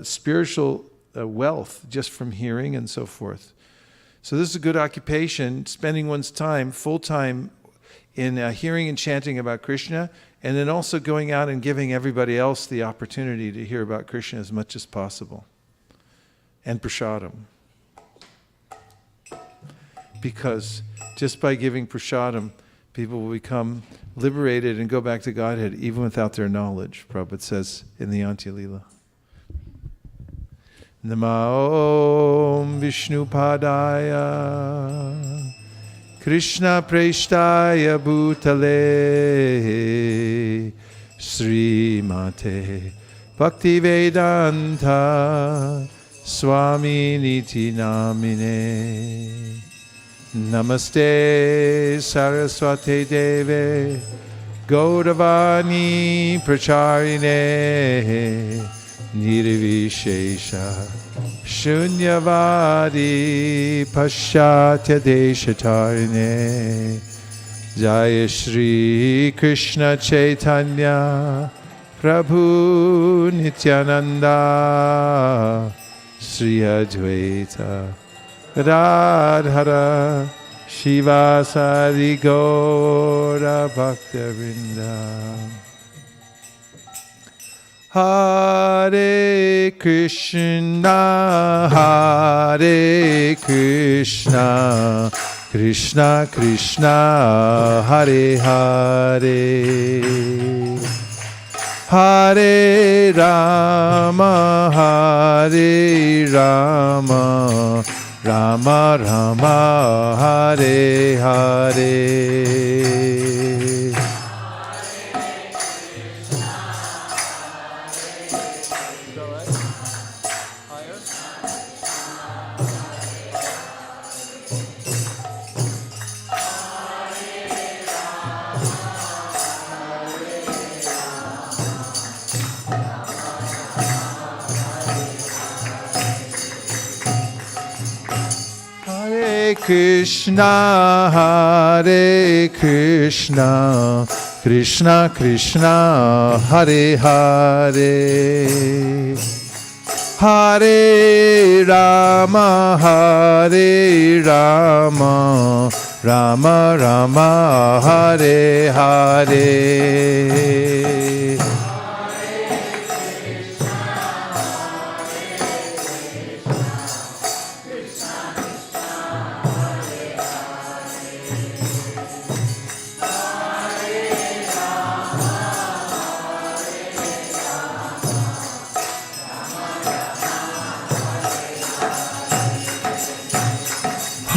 spiritual wealth just from hearing and so forth. So this is a good occupation, spending one's time, full time, in hearing and chanting about Krishna, and then also going out and giving everybody else the opportunity to hear about Krishna as much as possible. And prasadam. Because just by giving prasadam, people will become liberated and go back to Godhead even without their knowledge, Prabhupada says in the Antya Lila. Namo Om Vishnu Padaya Krishna Preshtaya Bhutale Srimate Bhaktivedanta Swami Niti Namine Namaste Saraswate Deve Gaudavani Pracharine Nirvishesha Shunyavadi Paschatya Deshatarine Jaya Shri Krishna Chaitanya Prabhu Nityananda Sri Advaita Radhara Shivasari Gaura Bhaktavinda Hare Krishna, Hare Krishna, Krishna Krishna, Hare Hare, Hare Rama, Hare Rama, Rama Rama, Hare Hare. Hare Krishna, Hare Krishna, Krishna Krishna, Hare Hare, Hare Rama, Hare Rama, Rama Rama, Hare Hare.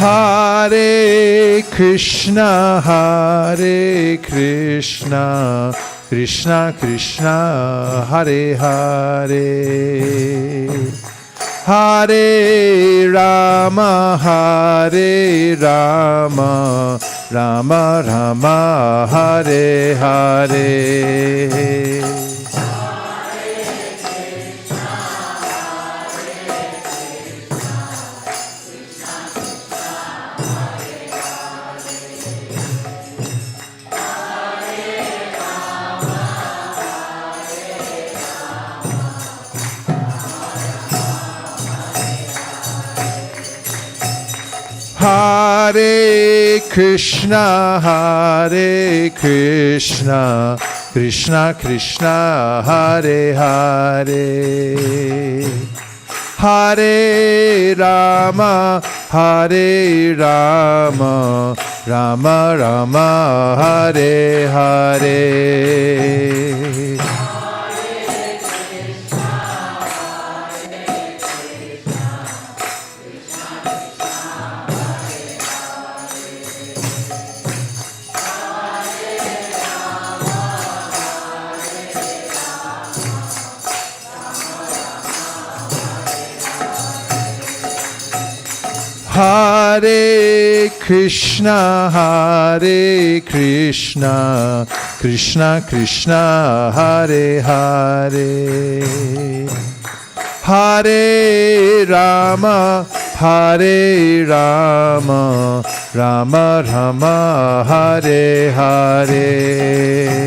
Hare Krishna, Hare Krishna, Krishna Krishna, Hare Hare, Hare Rama, Hare Rama, Rama Rama, Hare Hare. Hare Krishna, Hare Krishna, Krishna Krishna, Hare Hare, Hare Rama, Hare Rama, Rama Rama, Hare Hare. Hare Krishna, Krishna Krishna, Hare Hare, Hare Rama, Rama Rama, Hare Hare.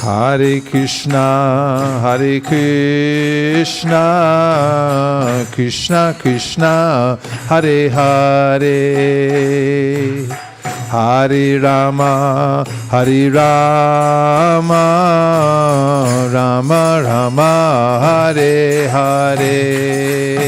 Hare Krishna, Krishna Krishna, Hare Hare, Hare Rama, Rama Rama, Hare Hare.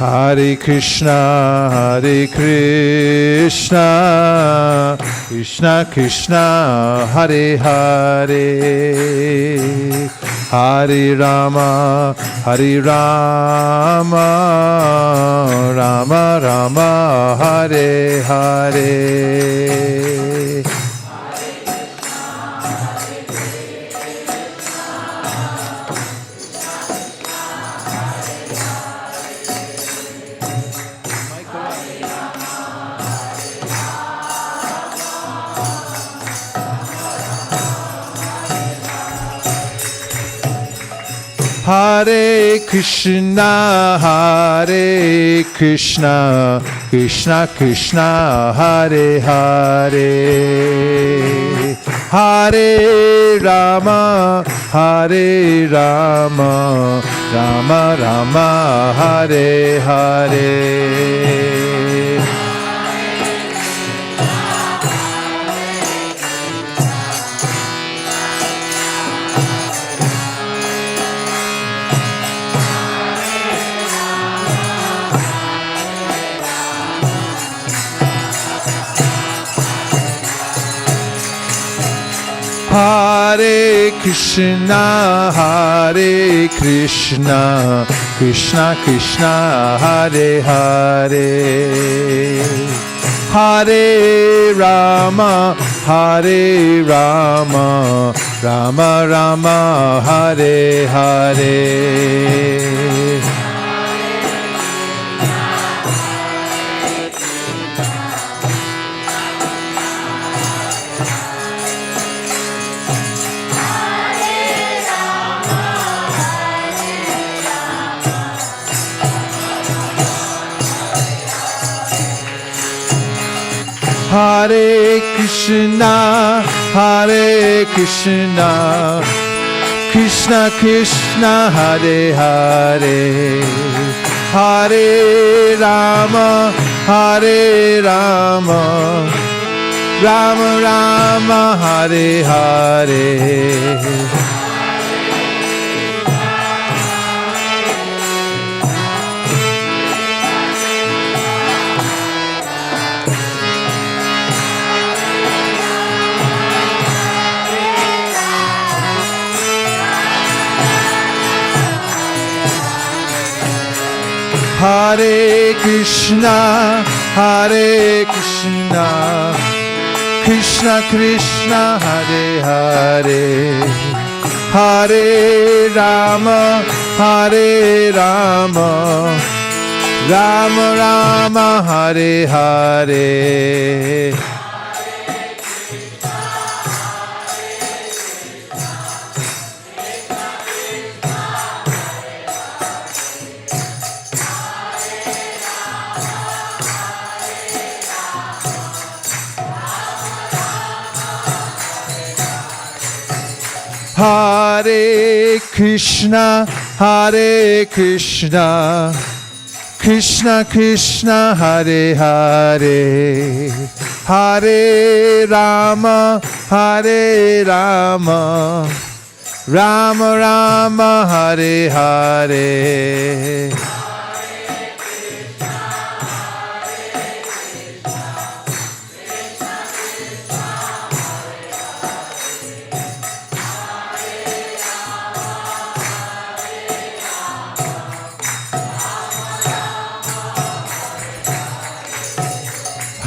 Hare Krishna, Krishna Krishna, Hare Hare, Hare Rama, Rama Rama, Hare Hare. Hare Krishna, Krishna Krishna, Hare Hare, Hare Rama, Rama Rama, Hare Hare. Hare Krishna, Krishna Krishna, Hare Hare, Hare Rama, Rama Rama, Hare Hare. Hare Krishna, Krishna Krishna, Hare Hare, Hare Rama, Rama Rama, Hare Hare. Hare Krishna, Krishna Krishna, Hare Hare, Hare Rama, Rama Rama, Hare Hare. Hare Krishna, Krishna Krishna Hare Hare, Hare Rama, Hare Rama, Rama Rama, Hare Hare.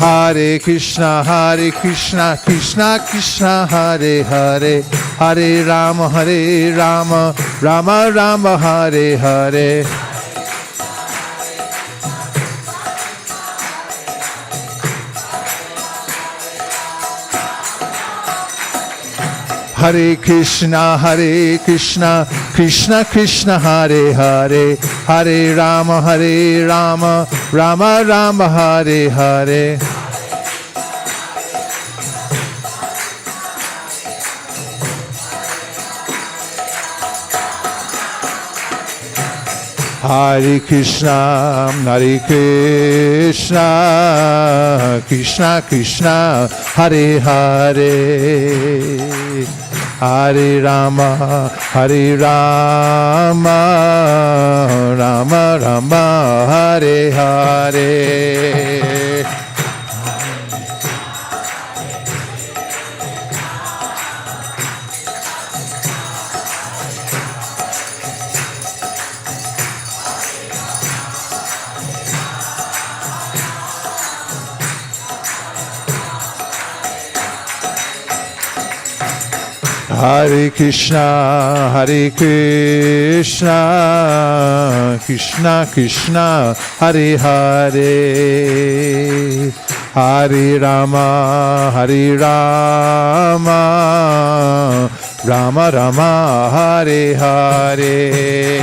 Hare Krishna, Krishna Krishna, Hare Hare, Hare Rama, Rama Rama, Hare Hare. Hare Krishna, Krishna Krishna, Hare Hare, Hare Rama, Rama Rama, Hare Hare. Hare Krishna, Krishna Krishna, Hare Hare, Hare Rama, Rama Rama, Hare Hare. Hare Krishna, Krishna Krishna, Hare Hare, Hare Rama, Rama Rama, Hare Hare.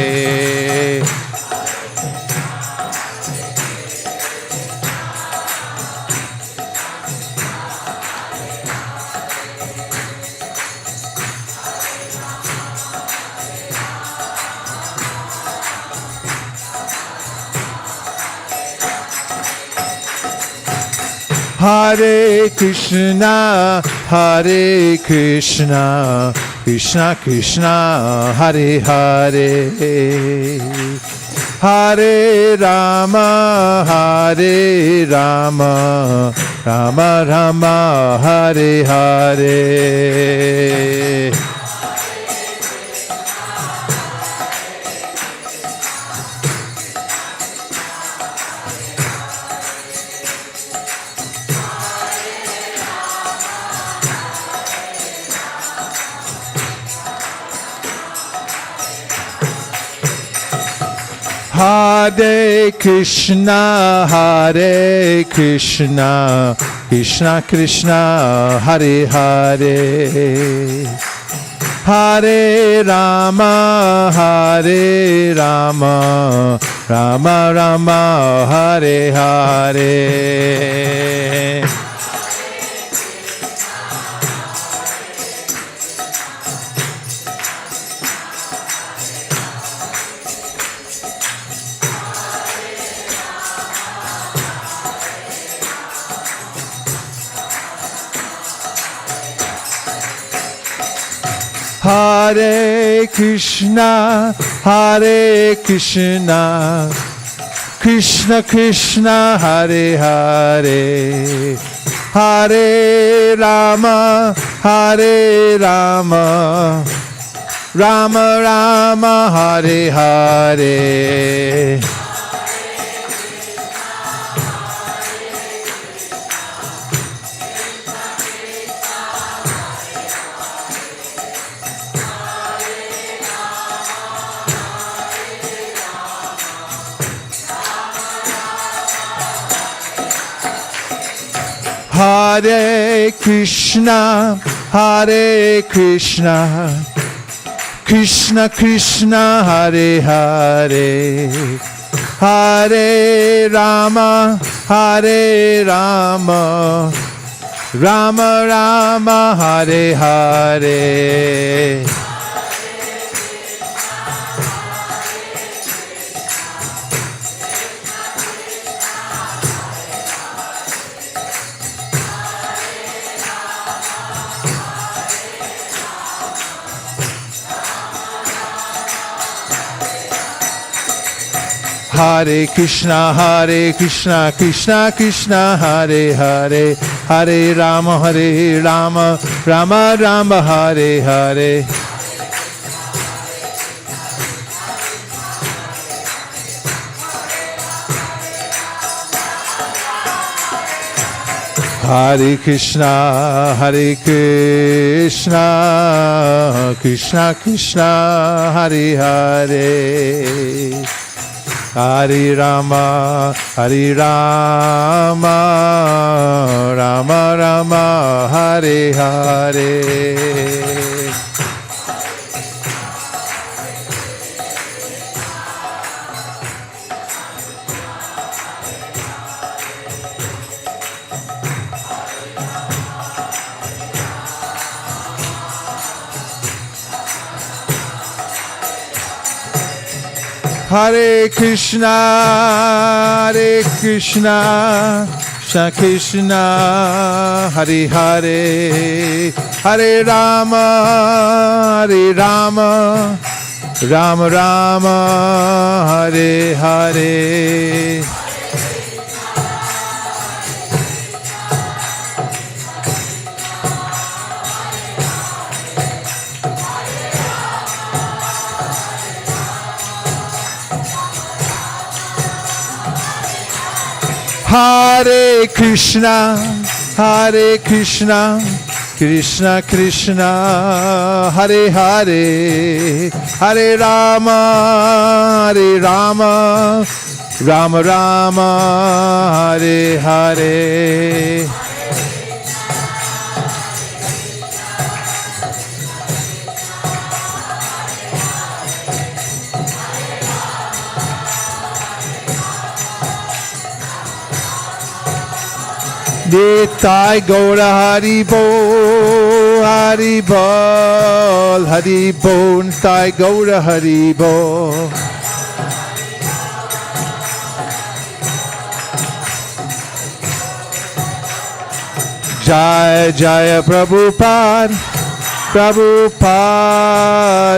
Hare Krishna, Krishna Krishna, Hare Hare, Hare Rama, Rama Rama, Hare Hare. Hare Krishna, Krishna Krishna, Hare Hare, Hare Rama, Rama Rama, Hare Hare. Hare Krishna, Krishna Krishna, Hare Hare, Hare Rama, Rama Rama, Hare Hare. Hare Krishna, Krishna Krishna, Hare Hare, Hare Rama, Rama Rama, Hare Hare. Hare Krishna, Krishna Krishna, Hare Hare, Hare Rama, Rama Rama, Hare Hare. Hare Krishna, Krishna Krishna, Hare Hare, Hare Rama, Rama Rama, Hare Hare. Hare Krishna, Krishna Krishna, Hare Hare, Hare Rama, Rama Rama, Hare Hare. Hare Krishna, Krishna Krishna, Hare Hare, Hare Rama, Rama Rama, Hare Hare. Nitai Gaura Haribo, Haribol, Haribo, Nitai Gaura Haribo. Jaya Jaya Prabhupada,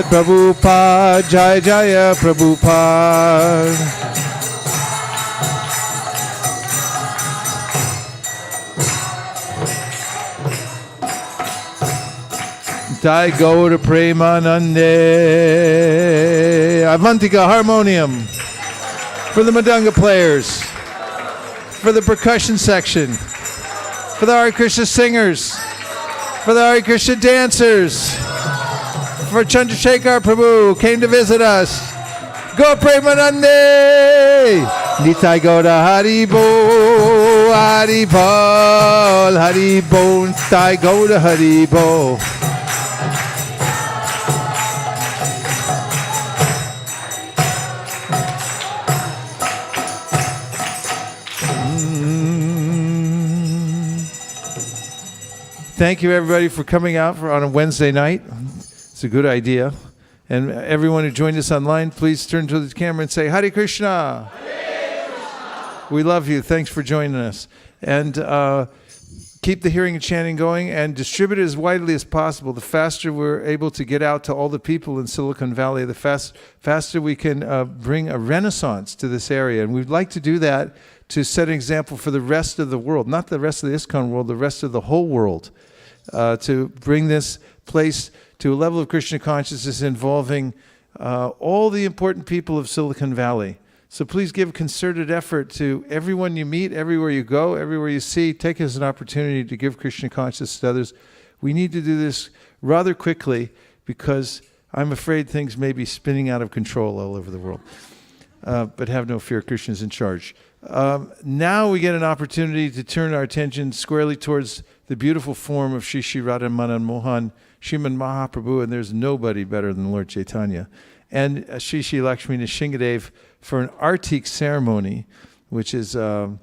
Prabhupada, Jaya Jaya Prabhupada. Jai Gaura Premanande. Avantika harmonium for the Madanga players, for the percussion section, for the Hare Krishna singers, for the Hare Krishna dancers, for Chandrasekhar Prabhu who came to visit us. Go Premanande! Nitai Gaura Haribo, Haribol, Haribo, Nitai Gaura Haribo. Thank you, everybody, for coming out on a Wednesday night. It's a good idea. And everyone who joined us online, please turn to the camera and say, Hare Krishna. Hare Krishna. We love you. Thanks for joining us. And keep the hearing and chanting going and distribute it as widely as possible. The faster we're able to get out to all the people in Silicon Valley, the faster we can bring a renaissance to this area. And we'd like to do that to set an example for the rest of the world, not the rest of the ISKCON world, the rest of the whole world. To bring this place to a level of Krishna consciousness involving all the important people of Silicon Valley. So please give concerted effort to everyone you meet, everywhere you go, everywhere you see. Take it as an opportunity to give Krishna consciousness to others. We need to do this rather quickly because I'm afraid things may be spinning out of control all over the world. But have no fear, Krishna's in charge. Now we get an opportunity to turn our attention squarely towards the beautiful form of Shri Shri Radha Madan Mohan, Sriman Mahaprabhu, and there's nobody better than Lord Chaitanya. And Shri Shri Lakshmi Nrsingadev for an Artik ceremony, which is not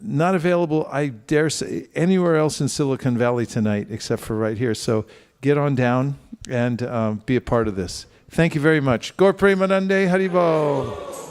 available, I dare say, anywhere else in Silicon Valley tonight except for right here. So get on down and be a part of this. Thank you very much. Gaur Premanande Haribol.